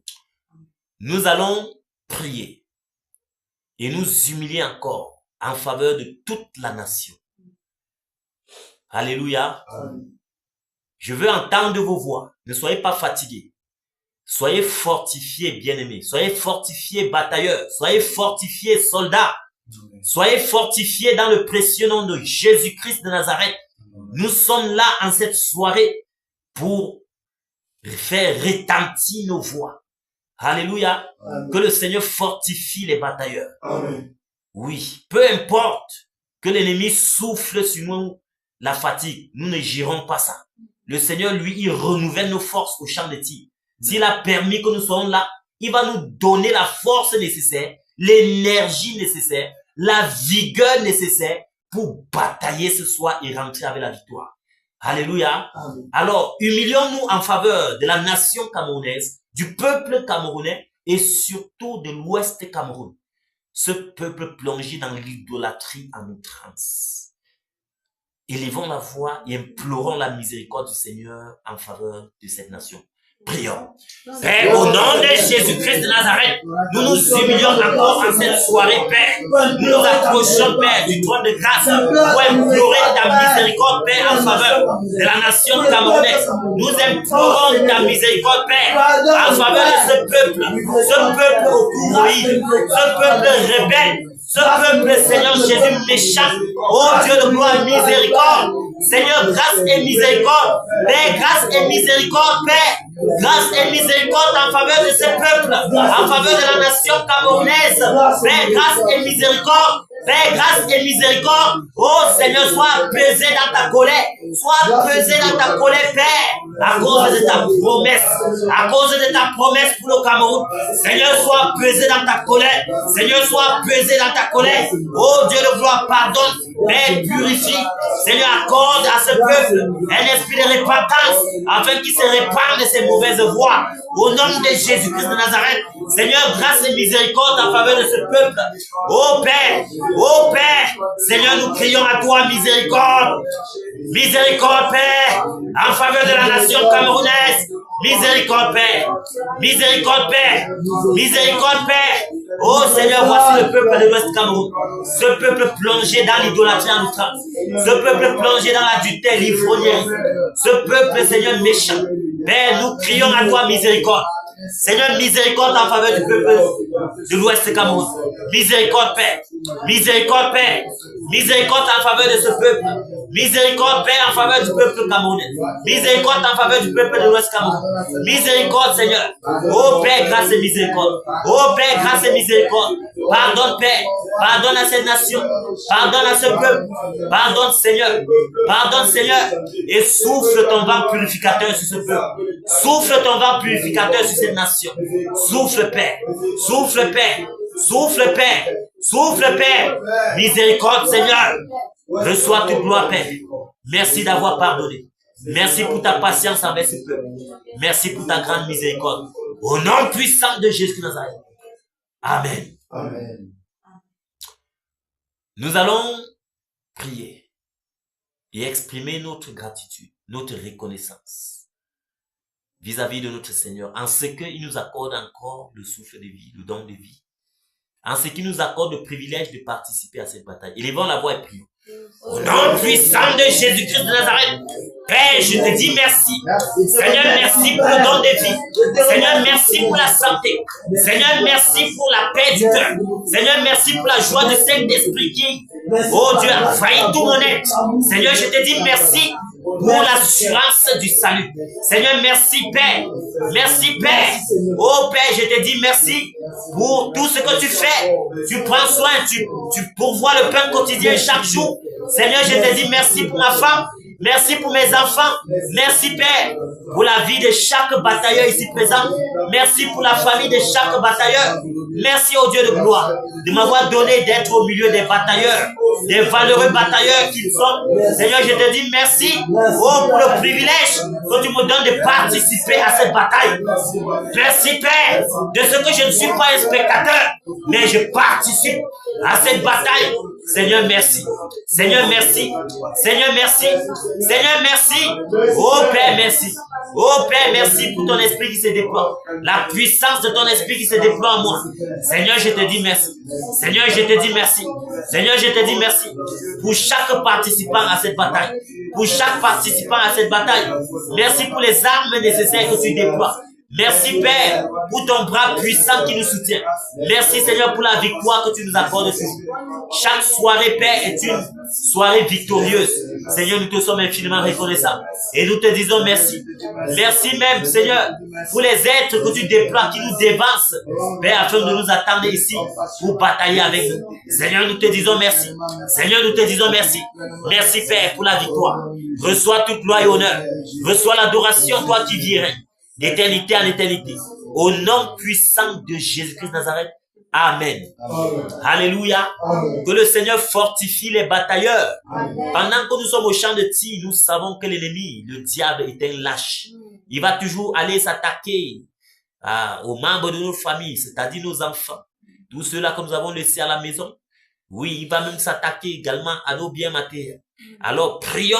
Nous allons prier et nous humilier encore en faveur de toute la nation. Alléluia. Amen. Je veux entendre vos voix. Ne soyez pas fatigués. Soyez fortifiés, bien-aimés. Soyez fortifiés, batailleurs. Soyez fortifiés, soldats. Soyez fortifiés dans le précieux nom de Jésus-Christ de Nazareth. Nous sommes là en cette soirée pour faire retentir nos voix. Alléluia. Amen. Que le Seigneur fortifie les batailleurs. Amen. Oui, peu importe que l'ennemi souffle sur nous la fatigue, nous ne gérons pas ça. Le Seigneur, lui, il renouvelle nos forces au champ de tir. S'il a permis que nous soyons là, il va nous donner la force nécessaire, l'énergie nécessaire, la vigueur nécessaire pour batailler ce soir et rentrer avec la victoire. Alléluia. Amen. Alors, humilions-nous en faveur de la nation camerounaise, du peuple camerounais et surtout de l'Ouest Cameroun. Ce peuple plongé dans l'idolâtrie en outrance. Élevons la voix et implorons la miséricorde du Seigneur en faveur de cette nation. Prions. Père, au nom de Jésus-Christ de Nazareth, nous nous humilions encore en cette soirée, Père. Nous nous approchons, Père, du trône de grâce pour implorer ta miséricorde, Père, en faveur de la nation camerounaise. Nous implorons ta miséricorde, Père, en faveur de ce peuple au courroïde, ce peuple rebelle, ce peuple, Seigneur Jésus, méchant. Oh Dieu de gloire, miséricorde. Seigneur, grâce et miséricorde. Père, grâce et miséricorde, Père. Grâce et miséricorde en faveur de ce peuple, en faveur de la nation camerounaise. Père, grâce et miséricorde. Père, grâce et miséricorde. Oh Seigneur, sois pesé dans ta colère. Sois pesé dans ta colère, Père, à cause de ta promesse. À cause de ta promesse pour le Cameroun. Seigneur, sois pesé dans ta colère. Seigneur, sois pesé dans ta colère. Oh Dieu de gloire, pardonne. Père, purifie. Seigneur, accorde à ce peuple un esprit de repentance afin qu'il se répande de ses mauvaises voies. Au nom de Jésus-Christ de Nazareth, Seigneur, grâce et miséricorde en faveur de ce peuple. Oh Père, Seigneur, nous crions à toi, miséricorde. Miséricorde, Père, en faveur de la nation camerounaise. Miséricorde, Père. Miséricorde, Père. Miséricorde, Père. Oh Seigneur, voici le peuple de l'Ouest Cameroun. Ce peuple plongé dans l'idolâtrie en outrance. Ce peuple plongé dans l'adultère, l'ivrognerie. Ce peuple, Seigneur, méchant. Père, nous crions à toi, miséricorde. Seigneur, miséricorde en faveur du peuple de l'Ouest Cameroun. Miséricorde, Père. Miséricorde, Père. Miséricorde en faveur de ce peuple. Miséricorde, Père, en faveur du peuple camerounais. Miséricorde en faveur du peuple de l'Ouest Cameroun. Miséricorde, Seigneur. Oh Père, grâce et miséricorde. Oh Père, grâce et miséricorde. Pardonne, Père. Pardonne à cette nation. Pardonne à ce peuple. Pardonne, Seigneur. Pardonne, Seigneur. Et souffle ton vent purificateur sur ce peuple. Souffle ton vent purificateur sur cette nation. Souffle, Père. Souffle, Père. Souffle, Père. Souffle, Père. Miséricorde, Seigneur. Reçois toute gloire, Père. Merci d'avoir pardonné. Merci pour ta patience avec ce peuple. Merci pour ta grande miséricorde. Au nom puissant de Jésus de Nazareth. Amen. Amen. Nous allons prier et exprimer notre gratitude, notre reconnaissance vis-à-vis de notre Seigneur, en ce qu'il nous accorde encore le souffle de vie, le don de vie, en ce qu'il nous accorde le privilège de participer à cette bataille. Élevons la voix et prions. Au nom puissant de Jésus-Christ de Nazareth, Père, je te dis merci. Seigneur, merci pour le don de vie. Seigneur, merci pour la santé. Seigneur, merci pour la paix du cœur. Seigneur, merci pour la joie de cet esprit qui, oh Dieu, a failli tout mon être. Seigneur, je te dis merci pour l'assurance du salut. Seigneur, merci Père. Merci Père. Oh Père, je te dis merci pour tout ce que tu fais. Tu prends soin, tu pourvois le pain quotidien chaque jour. Seigneur, je te dis merci pour ma femme. Merci pour mes enfants. Merci Père pour la vie de chaque batailleur ici présent. Merci pour la famille de chaque batailleur. Merci au Dieu de gloire de m'avoir donné d'être au milieu des batailleurs, des valeureux batailleurs qu'ils sont. Seigneur, je te dis merci pour le privilège que tu me donnes de participer à cette bataille. Merci Père de ce que je ne suis pas un spectateur, mais je participe à cette bataille. Seigneur, merci. Seigneur, merci. Seigneur, merci. Seigneur, merci. Oh Père, merci. Oh Père, merci pour ton esprit qui se déploie. La puissance de ton esprit qui se déploie en moi. Seigneur, je te dis merci. Seigneur, je te dis merci. Seigneur, je te dis merci pour chaque participant à cette bataille. Pour chaque participant à cette bataille. Merci pour les armes nécessaires que tu déploies. Merci Père pour ton bras puissant qui nous soutient. Merci Seigneur pour la victoire que tu nous accordes toujours. Chaque soirée Père est une soirée victorieuse. Seigneur, nous te sommes infiniment reconnaissants. Et nous te disons merci. Merci même Seigneur pour les êtres que tu déploies qui nous dévancent. Père, afin de nous attendre ici pour batailler avec nous. Seigneur, nous te disons merci. Seigneur, nous te disons merci. Merci Père pour la victoire. Reçois toute gloire et honneur. Reçois l'adoration, toi qui vis d'éternité en éternité. Au nom puissant de Jésus-Christ de Nazareth. Amen. Amen. Alléluia. Amen. Que le Seigneur fortifie les batailleurs. Amen. Pendant que nous sommes au champ de tir, nous savons que l'ennemi, le diable, est un lâche. Il va toujours aller s'attaquer aux membres de nos familles, c'est-à-dire nos enfants. Tous ceux-là que nous avons laissés à la maison. Oui, il va même s'attaquer également à nos biens matériels. Alors prions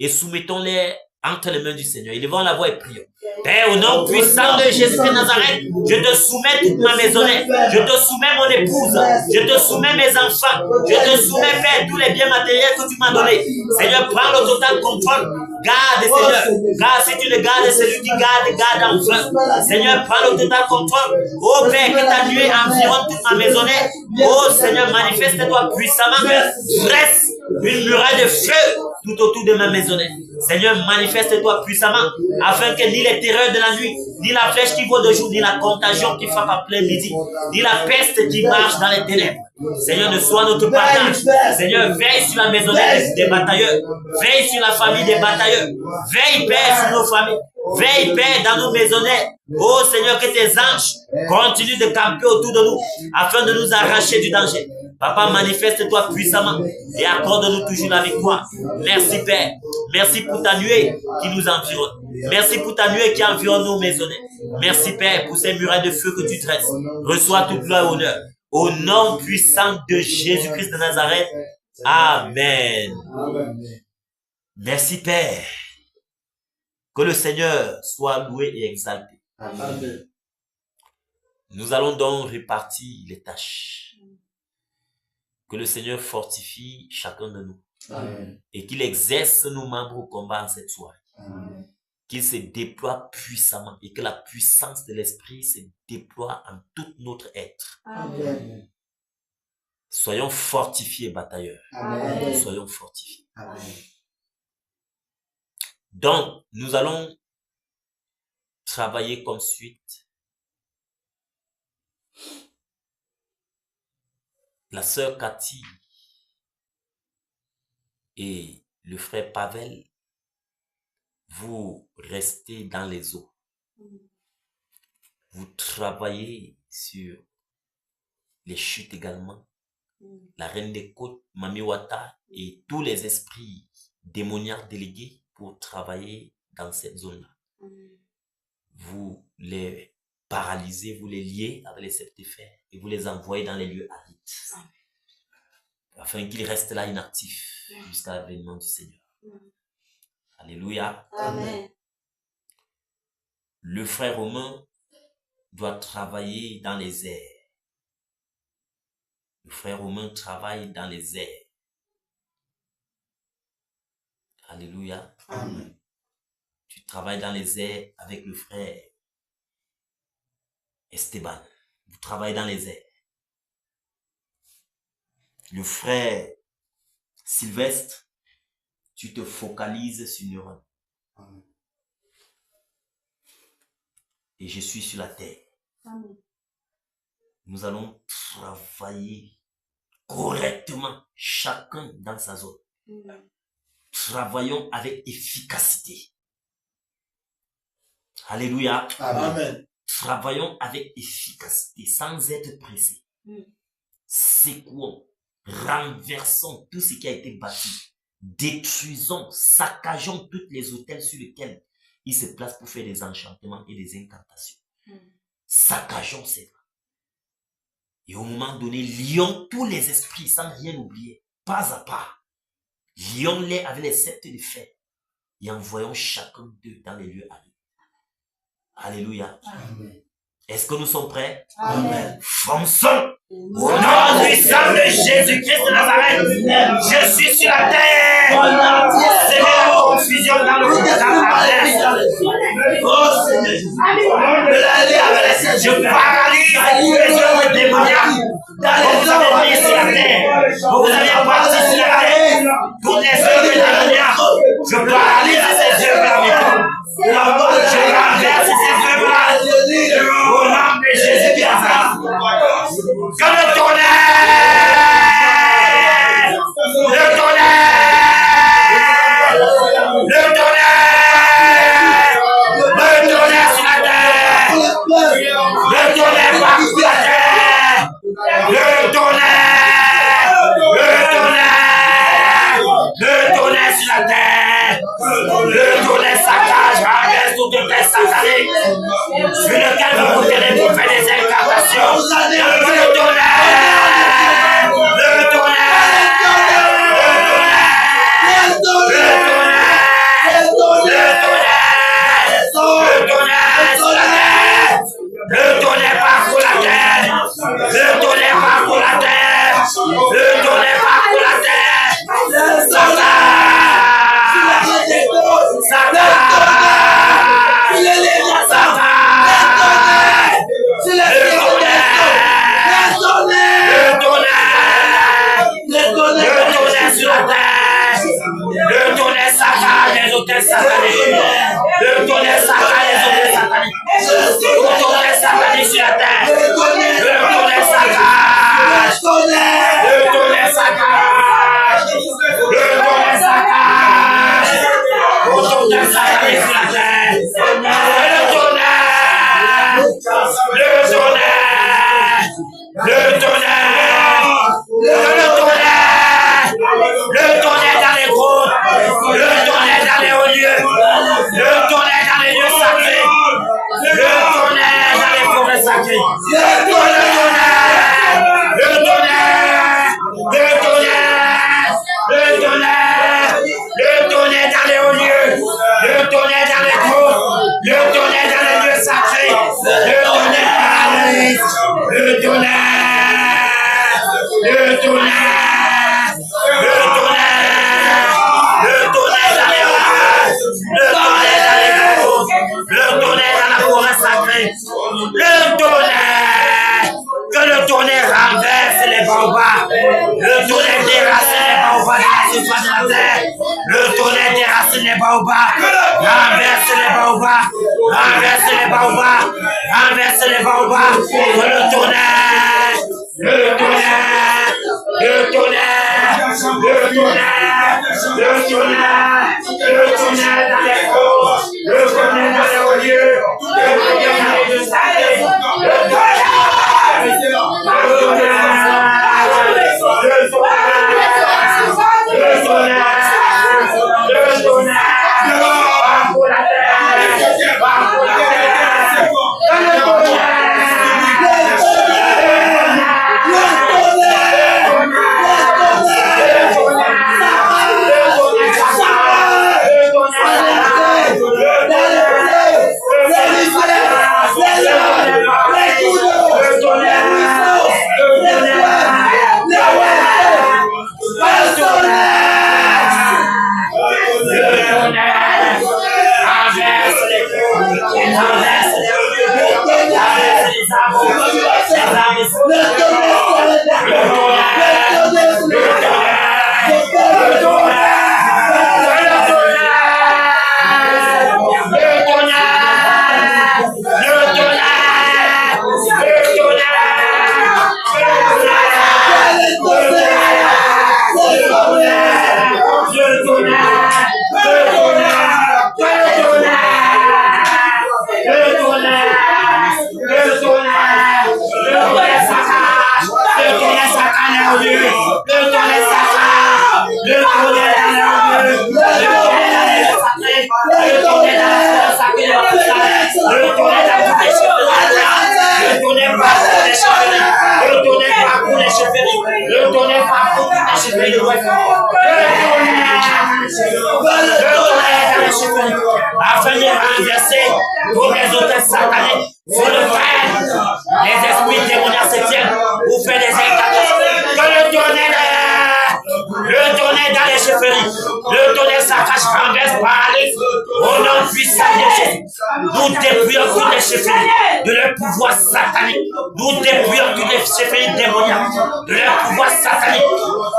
et soumettons-les entre les mains du Seigneur. Élevons la voix et prions. Père, au nom puissant de Jésus de Nazareth, je te soumets toute ma maisonnette, je te soumets mon épouse, je te soumets mes enfants, je te soumets, Père, tous les biens matériels que tu m'as donnés. Seigneur, prends le total contrôle. Garde, Seigneur. Garde, si tu le gardes, celui qui garde en vain. Seigneur, prends le total contrôle. Oh Père, que ta nuée environne toute ma maisonnette. Oh Seigneur, manifeste-toi puissamment. Dresse une muraille de feu tout autour de ma maisonnette. Seigneur, manifeste-toi puissamment, afin que ni les terreurs de la nuit, ni la flèche qui vaut de jour, ni la contagion qui frappe à plein midi, ni la peste qui marche dans les ténèbres, Seigneur, ne soit notre partage. Seigneur, veille sur la maisonnette des batailleurs, veille sur la famille des batailleurs, veille, Père, sur nos familles, veille, Père, dans nos maisonnettes. Oh Seigneur, que tes anges continuent de camper autour de nous, afin de nous arracher du danger. Papa, manifeste-toi puissamment et accorde-nous toujours la victoire. Merci Père. Merci pour ta nuée qui nous environne. Merci pour ta nuée qui environne nos maisonnettes. Merci Père pour ces murailles de feu que tu dresses. Reçois toute gloire et honneur. Au nom puissant de Jésus-Christ de Nazareth. Amen. Merci Père. Que le Seigneur soit loué et exalté. Amen. Nous allons donc répartir les tâches. Que le Seigneur fortifie chacun de nous. Amen. Et qu'il exerce nos membres au combat en cette soirée. Amen. Qu'il se déploie puissamment et que la puissance de l'Esprit se déploie en tout notre être. Amen. Soyons fortifiés, batailleurs. Amen. Soyons fortifiés. Amen. Donc, nous allons travailler comme suite. La sœur Cathy et le frère Pavel, vous restez dans les eaux. Vous travaillez sur les chutes également. La reine des côtes, Mami Wata, et tous les esprits démoniaques délégués pour travailler dans cette zone-là. Vous les paralysez, vous les liez avec les septéfères et vous les envoyez dans les lieux arides. Afin qu'ils restent là inactifs jusqu'à l'avènement du Seigneur. Alléluia. Amen. Le frère Romain doit travailler dans les airs. Le frère Romain travaille dans les airs. Alléluia. Amen. Tu travailles dans les airs avec le frère Esteban. Vous travaillez dans les airs. Le frère Sylvestre, tu te focalises sur Neuron. Amen. Et je suis sur la terre. Amen. Nous allons travailler correctement, chacun dans sa zone. Travaillons avec efficacité. Alléluia. Amen. Travaillons avec efficacité, sans être pressés. Secouons, renversons tout ce qui a été bâti. Détruisons, saccageons tous les hôtels sur lesquels ils se placent pour faire des enchantements et des incantations. Saccageons ces draps. Et au moment donné, lions tous les esprits sans rien oublier, pas à pas. Lions-les avec les sceptres de fer et envoyons chacun d'eux dans les lieux arides. Alléluia. Amen. Est-ce que nous sommes prêts? Amen. Fonçons! Au nom puissant de Jésus-Christ de Nazareth, je suis sur la terre. C'est la confusion dans le oh Seigneur, je paralyse les œuvres démoniaques. Vous avez mis sur la terre. Vous avez parti sur la terre. Toutes les œuvres démoniaques. Je paralyse ces œuvres-là. Je renverse ces œuvres-là. Au nom de Jésus-Christ. Que le tonnerre! Le tonnerre! Le tonnerre! Le tonnerre sur la terre! Le tonnerre partout sur la terre! Le tonnerre! Le tonnerre! Le tonnerre sur la terre! Le tonnerre saccage, renverse toute terre satanique sur lequel vous voudrez pour faire des incantations. Le tonnerre! Le tonnerre! Le tonnerre! Le tonnerre! Le tonnerre sacré les objets sataniques. Le tonnerre satanique sur la terre. Le tonnerre sacré. Le tonnerre sacré. Le tonnerre sacré. Le tonnerre sacré sur la terre. Le tonnerre. Le tonnerre. Le tonnerre. Le tonnerre. Le tonnerre dans les grottes. Le tonnerre dans les hauts lieux. Le tonnerre dans les lieux sacrés. Le tonnerre dans les forêts sacrées. Le tonnerre. Le tonnerre. Le tonnerre. Le tonnerre. Le tonnerre dans les hauts lieux. Le tonnerre dans les grottes. Le tonnerre dans les lieux sacrés. Le tonnerre dans l'église. Le tonnerre. Le tonnerre. Le tonnerre. Le tonnerre dans les hauts lieux. Le tonnerre dans les grottes. Le tonnerre dans la forêt sacrée. Le tonnerre. Que le tonnerre renverse les baobabs. Le tonnerre déracine les baobabs dans la surface de la terre. Le tonnerre déracine les baobabs. Renverse les baobabs. Renverse les baobabs. Renverse les baobabs. Que le tonnerre. Le tonnerre. Le tonnerre. Le tonnerre. Le tonnerre. Le tonnerre dans les cours. Le tonnerre dans les hauts lieux. Le tonnerre dans les lieux sacrés. Le tonnerre. Afin de renverser tous les hôtels sataniques sur le frère, les esprits démoniaques se tiennent pour faire des incantations. Que le tonnerre dans les chefferies, le tonnerre s'attache, renverse, paralyse, au nom puissant de Jésus. Nous dépouillons toutes les chefferies de leur pouvoir satanique. Nous dépouillons toutes les chefferies démoniaques de leur pouvoir satanique.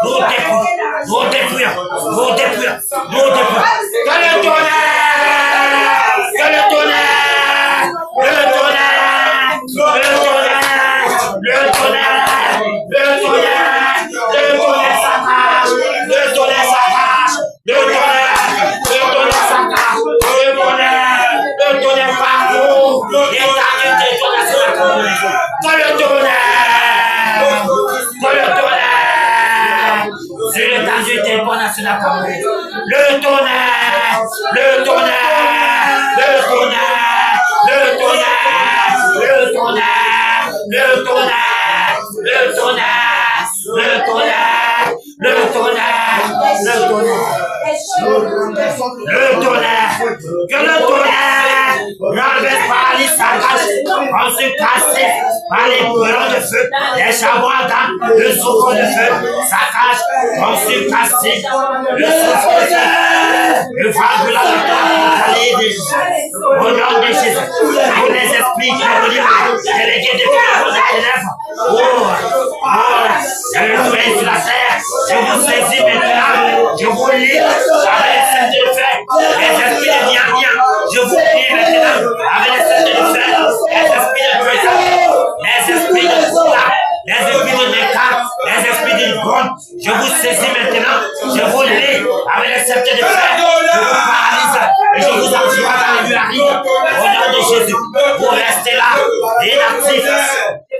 Nous dépouillons, nous dépouillons, nous dépouillons, nous dépouillons. Que le tonnerre, que le tonnerre, le tonnerre, le tonnerre, le tonnerre, le tonnerre, le tonnerre s'attache, le tonnerre s'attache, le tonnerre s'attache, le tonnerre parcourt, l'étendue des tonnerres sur la communauté. Que le tonnerre, sur l'étendue des tonnerres sur la communauté. Le tonnerre, le tonnerre, le tonnerre, le tonnerre, le tonnerre, le tonnerre, le tonnerre, le tonnerre, le tonnerre, le tonnerre, le tonnerre, que le tonnerre renverse par les sagaces, ensuite cassé par les brûlons de feu, les charbons ardents, le souffle de feu, saccage, ensuite cassé, le souffle de feu, le vent de la allée de Jésus, au nom de Jésus, tous les esprits délégués des ténèbres, je le fais sur la terre, je vous saisis maintenant, je vous lis, avec sceptres de fer, les esprits de bien, je vous prie maintenant avec les sceptres de fer, les esprits de puissance, les esprits de pouvoir, les esprits de nécat, les esprits de bonne, je vous saisis maintenant, je vous lis avec les sceptres de fer, je vous paralyse et je vous envoie dans les lieux arides. Au nom de Jésus, vous restez là, inactifs.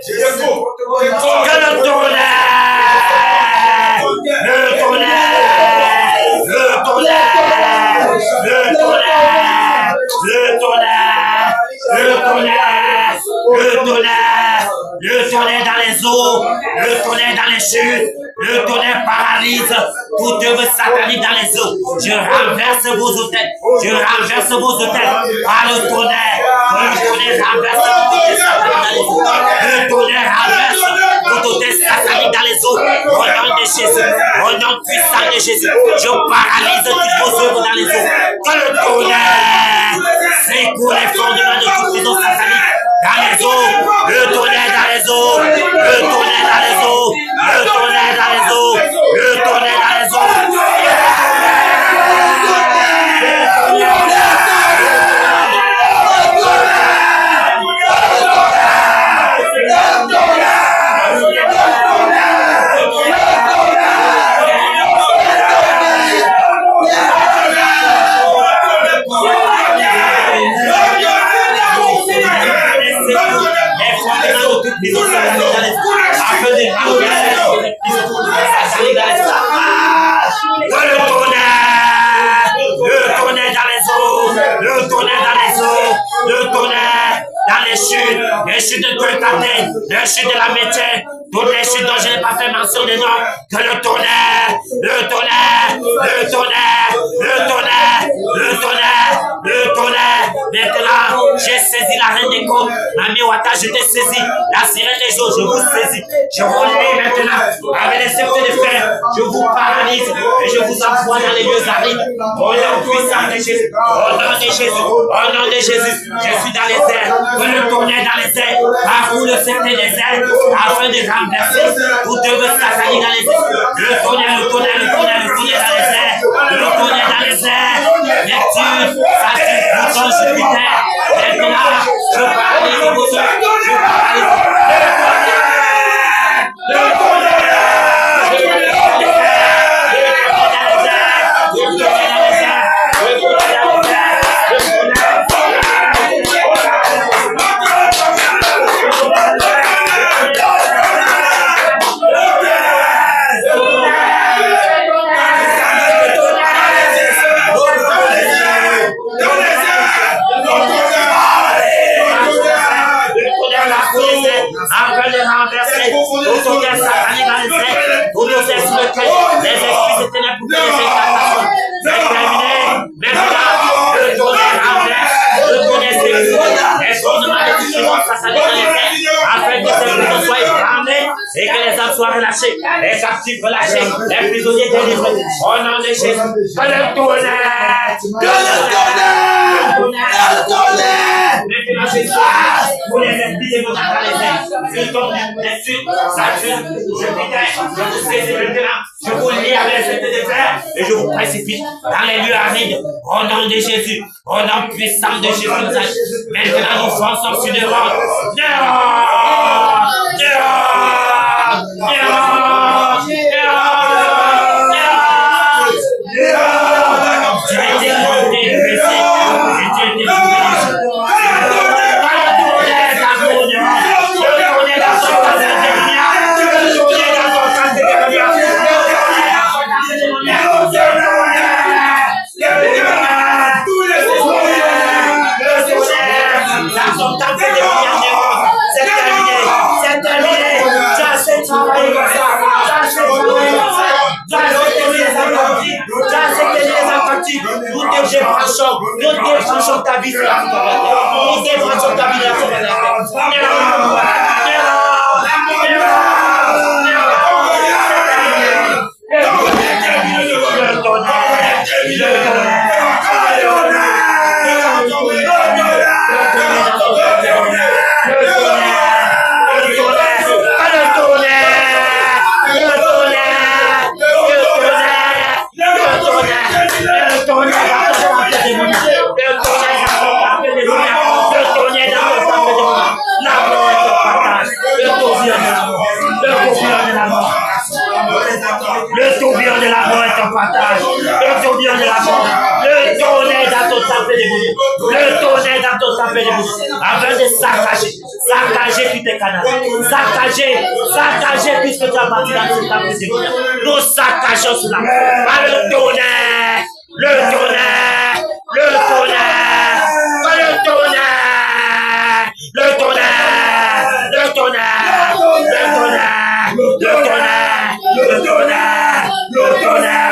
Que le tonnerre, le tonnerre, le tonnerre, le tonnerre, le tonnerre, le tonnerre, le tonnerre, le tonnerre dans les eaux, le tonnerre dans les chutes, le tonnerre paralyse toute œuvre satanique dans les eaux. Je renverse vos hôtels, je renverse vos hôtels par le tonnerre. Le tonnerre renverse votre hôtel satanique dans les eaux. Le tonnerre renverse votre hôtel satanique dans les eaux. Au nom de Jésus, au nom puissant de Jésus, je paralyse toutes vos œuvres dans les eaux. Que le tonnerre secoue les fondements de toute prison satanique dans les eaux. Le tonnerre dans les eaux, le tonnerre dans les eaux, le tonnerre dans les eaux, le tonnerre dans les eaux. Les chutes de Golgathé, les chutes de la métier, toutes les chutes dont je n'ai pas fait mention de nom, que le tonnerre, le tonnerre, le tonnerre, le tonnerre, le tonnerre, le tonnerre. Maintenant, j'ai saisi la reine des côtes, Mami Wata, je t'ai saisi, la sirène des eaux, je vous saisis, je vous lis maintenant, avec les sceptres de fer, je vous paralyse et je vous envoie dans les lieux arides, au nom puissant de Jésus, au nom de Jésus, au nom de Jésus, je suis dans les airs, que le tonnerre dans les airs, parcours le secret des airs, afin de renverser toute œuvre satanique dans les airs, le tonnerre, le tonnerre, le tonnerre, le tonnerre dans les airs, le tonnerre dans les airs, Neptune, Saturne, Pluton, Jupiter, maintenant, je paralyse vos œuvres, je paralyse le tonnerre, afin de renverser tout hôtel satanique dans les airs, tout hôtel sur lequel les esprits de ténèbres pour les incantations. C'est terminé. Maintenant, le tonnerre renverse, le tonnerre sécurisé, les fondements de toutes les morts sataniques dans les airs, afin que ces prisons soient ébranlées et que les âmes soient relâchées, les captifs relâchés, les prisonniers délivrés. Au nom de Jésus, que le tonnerre, que le tonnerre, le tonnerre. Maintenant, je suis pour les esprits démoniaques dans les airs. Pluton, Neptune, Saturne, Jupiter, je vous saisis maintenant, je vous lis avec les sceptres de fer et je vous précipite dans les lieux arides. Au nom de Jésus, au nom puissant de Jésus, maintenant nous fonçons sur le monde. Tu as été monté, blessé, et tu as été nous débranchons ta vie, nous débranchons ta vie, le tonnerre. le tonnerre dans ton temple de bouche, afin de saccager tous tes canaux, saccager puisque tu as bâti dans ce temple de bouche. Nous saccageons cela par le tonnerre, le tonnerre, le tonnerre, par le tonnerre, le tonnerre, le tonnerre, le tonnerre, le tonnerre, le tonnerre,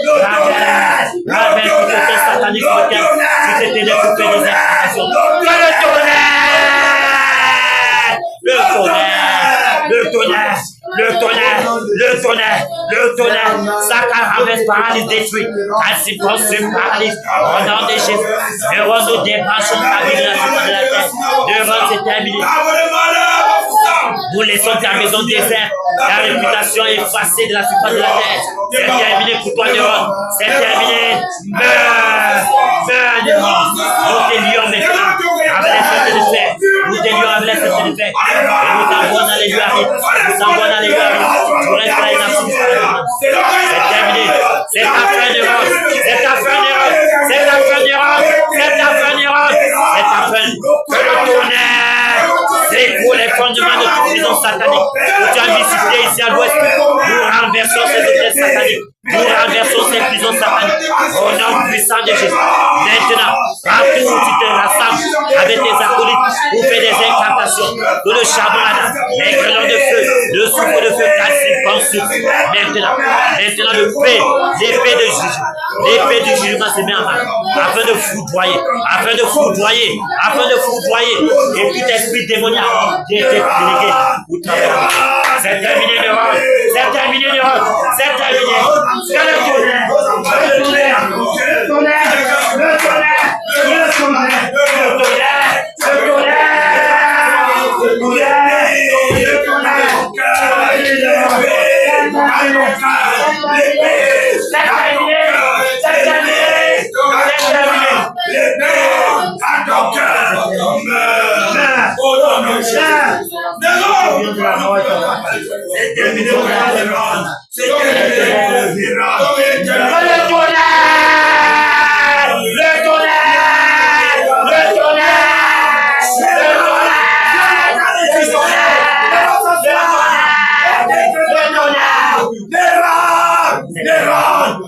le tonnerre, avec tout ce satanique lequel tu t'es tenu pour faire des incantations. Le tonnerre, le tonnerre, le tonnerre, le tonnerre, le tonnerre, Satan renverse paralyse détruit, ainsi consume paralyse, au nom de Jésus, devant nous débranchons ta vie de la surface de la terre, devant c'est terminé. Nous laissons ta maison déserte, ta réputation effacée de la surface de la terre. C'est terminé pour toi, Néron. C'est terminé. Meurs, Néron. Nous t'élions maintenant avec les fêtes de fer. Nous t'élions avec les fêtes de fer. Et nous t'envoyons dans les lieux arides. Nous t'envoyons dans les lieux arides. Tu restes là, c'est terminé. C'est ta fin, Néron. C'est ta fin, Néron. C'est ta fin, Néron. C'est ta fin, Néron. C'est ta fin. Que le tonnerre secoue les fondements de toute prison satanique. Tu as visité ici à l'ouest. Nous renversons ces hôtels sataniques. Nous renversons ces prisons sataniques. Au nom puissant de Jésus. Maintenant, partout où tu te rassembles avec tes acolytes pour faire des incantations, que le charbon là, les grenons de feu, le souffle de feu calcine, consulte. Maintenant, l'épée de jugement. L'épée du jugement se met en main afin de foudroyer, et tout esprit démoniaque qui a été délégué pour travailler. C'est terminé, Néron. C'est terminé, Néron. C'est terminé. C'est le tonnerre. Le tonnerre. Le tonnerre. Le tonnerre. Le tonnerre. Le tonnerre. Le tonnerre. Le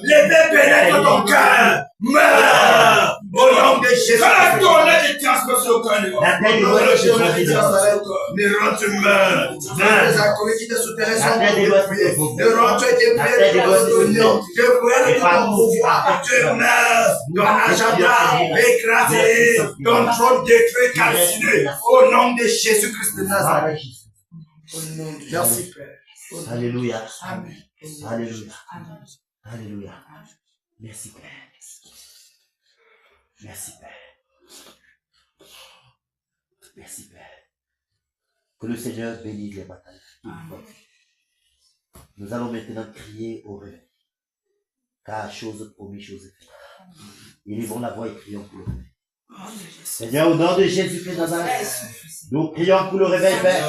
l'épée pénètre ton cœur. Meurs au nom de Jésus. La tonnerre de transperce au cœur. La tête de Néron, tu meurs. Les acolytes qui te soutenaient sont détruits. Néron, tu as été prié par le nom. Je prie ton pouvoir. Tu meurs. Ton agenda écrasé. Ton trône détruit, calciné. Au nom de Jésus-Christ de Nazareth. Merci, Père. Alléluia. Amen. Alléluia. Alléluia. Merci, Père. Merci, Père. Merci, Père. Que le Seigneur bénisse les batailles. Nous allons maintenant crier au réveil. Car chose promise, chose faite. Élevons la voix et crions pour le réveil. Seigneur, au nom de Jésus-Christ de Nazareth, nous prions pour le réveil, Père.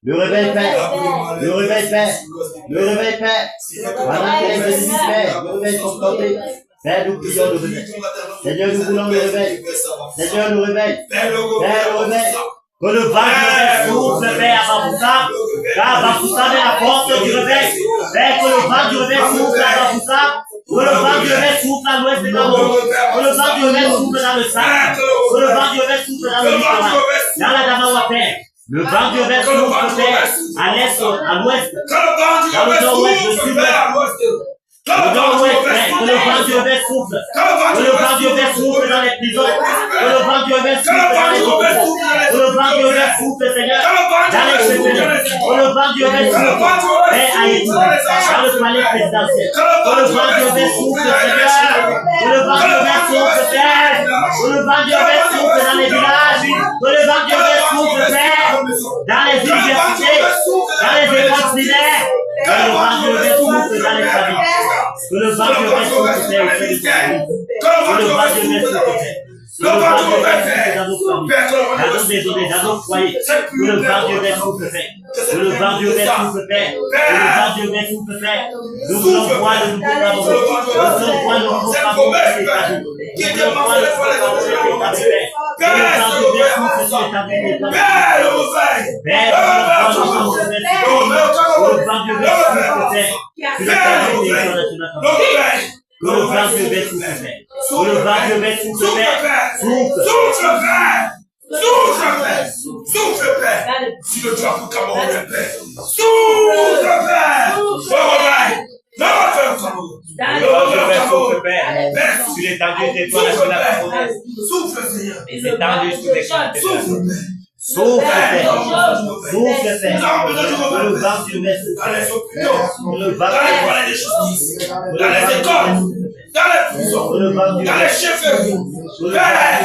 Le réveil, Père. Le réveil, Père. Le réveil, Père. Pendant que les ennemis, Père, le réveil sont tombés. Père, nous prions le réveil. Seigneur, nous voulons le réveil. Seigneur, le réveil. Père, le réveil. Que le vent du réveil souffle, Père, à Bafoussa. Car Bafoussa est la porte du réveil. Père, que le vent du réveil souffle à Bafoussa. Que le vent du réveil souffle à l'ouest de Cameroun. Que le vent du réveil souffle dans le Sahel. Que le vent du réveil souffle dans le littoral. Dans la Damawa, Père. Le vent du réveil souffle, Père, à l'est, à l'ouest. Dans le nord-ouest, le sud-ouest. Le nord-ouest, Père, que le vent du réveil souffle. Que le vent du réveil souffle dans les prisons. Que le vent du réveil souffle dans les hôpitaux. Que le vent du réveil souffle, Seigneur, dans les chemins. Que le vent du réveil souffle, Père, à Haïti, dans le palais présidentiel. Que le vent du réveil souffle, Seigneur. Que le vent du réveil souffle, Père. Que le vent du réveil souffle dans les villages. Que le vent du réveil souffle, Père, dans les universités, dans les écoles primaires. Que le vent du réveil souffle dans les familles. Que le vent du réveil souffle, Père, auprès de ta famille. Que le vent du réveil souffle, Père. Que le vent de Dieu souffle dans nos familles, dans nos maisons, dans nos foyers. Que le vent de Dieu souffle, Père. Que le vent de Dieu souffle, Père. Que le vent de Dieu souffle, Père. Nous voulons voir le nouveau Cameroun. Nous voulons voir le nouveau Cameroun établi. Nous voulons voir le nouveau Cameroun établi, Père. Que le vent de Dieu souffle sur l'établi des Père, Père, que le vent de Dieu souffle, Père. Sur l'établi des nationales. Que le vent de Dieu souffle, Père. Que le vent de Dieu souffle, Père. Souffle, Père. Si le drapeau camerounais, Père. Souffle, Père. Souffle, Père. Sur l'étendue des toits nationales. Souffle, Seigneur. L'étendue sur les camps. Souffle, Père. Souffle, Père. Souffle, Père. Que le vent de Dieu Dans les hôpitaux, que le vent dans les palais de justice, dans les écoles, dans les prisons, dans les chefferies, Père,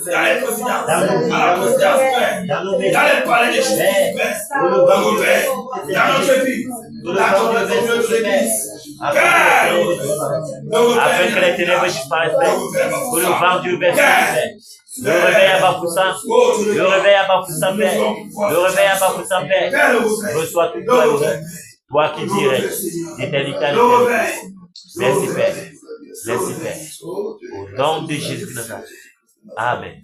dans les présidences, à la présidence, Père, dans les palais de justice, Père, dans nos pères, dans notre vie, dans notre église, Père, afin que les ténèbres disparaissent, Père. Que le vent de Dieu Père. Le réveil à Bafoussa, le réveil à Bafoussa, Père. Le réveil à Bafoussa, Père. Reçois toute gloire, toi qui dirais, d'éternité à l'éternité. Merci, Père. Merci, Père. Au nom de Jésus de Nazareth. Amen.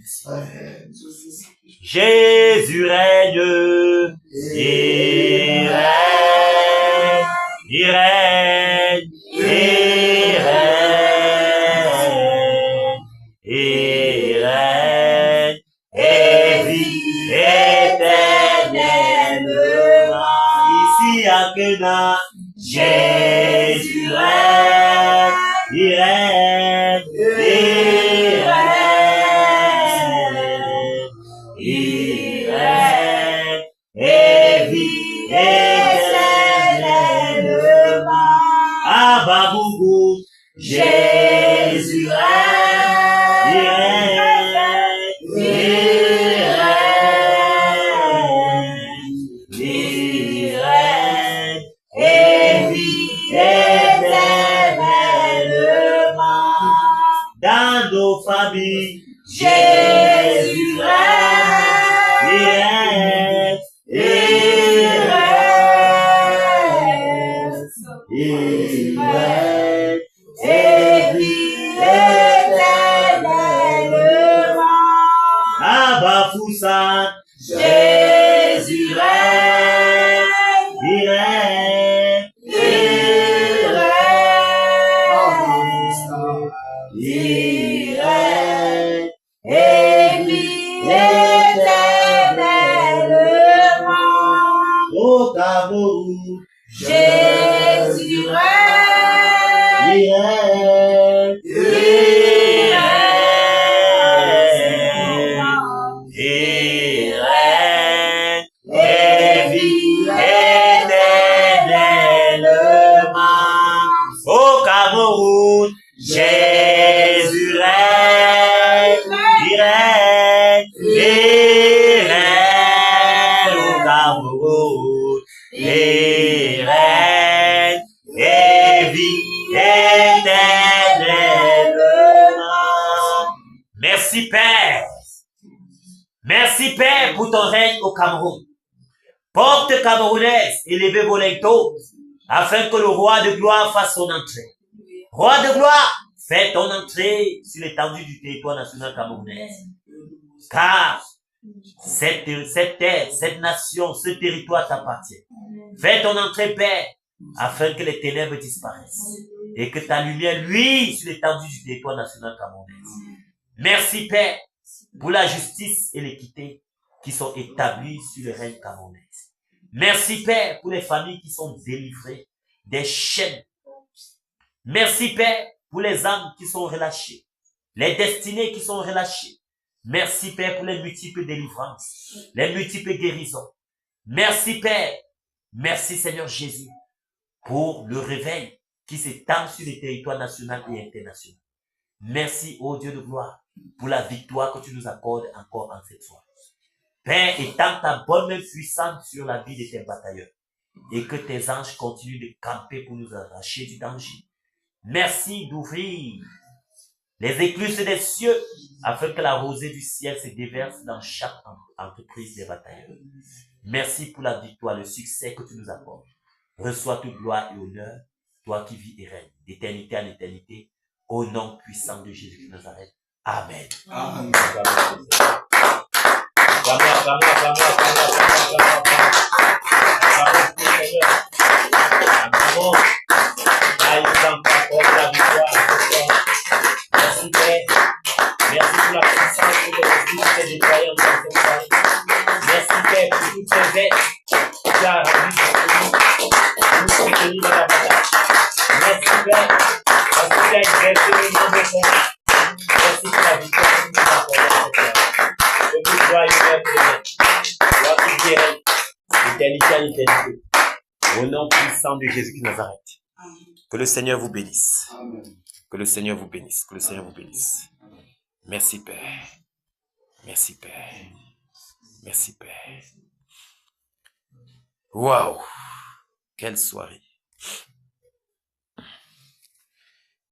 Jésus règne, il règne, il règne, il règne, il règne, et vit éternellement. Ici à Cana, Jésus règne, il règne, il règne, il règne, et vit éternellement. À Babougou, Jésus règne, il règne, il règne, il règne, et vit éternellement. Dans nos familles, Jésus règne, il règne, il règne, il règne, et vit éternellement. À Bafoussa, Jésus règne, il règne, il règne, il règne, et vit éternellement. Au Cameroun, Jésus règne, il règne, il règne, il règne, et vit éternellement. Au Cameroun, Jésus règne, il règne, il règne. Au Cameroun, il règne, et vit éternellement. Merci, Père. Merci, Père, pour ton règne au Cameroun. Porte camerounaise, élevez vos linteaux, afin que le roi de gloire fasse son entrée. Roi de gloire, fais ton entrée sur l'étendue du territoire national camerounais. Car cette terre, cette nation, ce territoire t'appartient. Fais ton entrée, Père, afin que les ténèbres disparaissent et que ta lumière luise sur l'étendue du territoire national camerounais. Merci, Père, pour la justice et l'équité qui sont établies sur le règne camerounais. Merci, Père, pour les familles qui sont délivrées des chaînes. Merci, Père, pour les âmes qui sont relâchées, les destinées qui sont relâchées. Merci, Père, pour les multiples délivrances, les multiples guérisons. Merci, Père. Merci, Seigneur Jésus, pour le réveil qui s'étend sur les territoires nationaux et internationaux. Merci, ô Dieu de gloire, pour la victoire que tu nous accordes encore en cette soirée. Père, étends ta bonne main puissante sur la vie de tes batailleurs et que tes anges continuent de camper pour nous arracher du danger. Merci d'ouvrir les écluses des cieux, afin que la rosée du ciel se déverse dans chaque entreprise des batailleurs. Merci pour la victoire, le succès que tu nous apportes. Reçois toute gloire et honneur, toi qui vis et règnes, d'éternité en éternité, au nom puissant de Jésus de Nazareth. Amen. Amen. Merci Père. Merci pour la puissance que l'Esprit s'est déployée en cette soirée. Merci Père pour toutes ces aides que tu as rendues pour nous soutenir dans la bataille. Merci Père parce que tu as exercé le nom de ton nom. Merci pour la victoire que tu nous as accordée en cette soirée. Que tu sois une heure présente. Toi qui guéris, d'éternité en éternité. Au nom puissant de Jésus de Nazareth. Que le Seigneur vous bénisse. Que le Seigneur vous bénisse. Que le Seigneur vous bénisse. Merci Père. Merci Père. Merci Père. Waouh! Quelle soirée.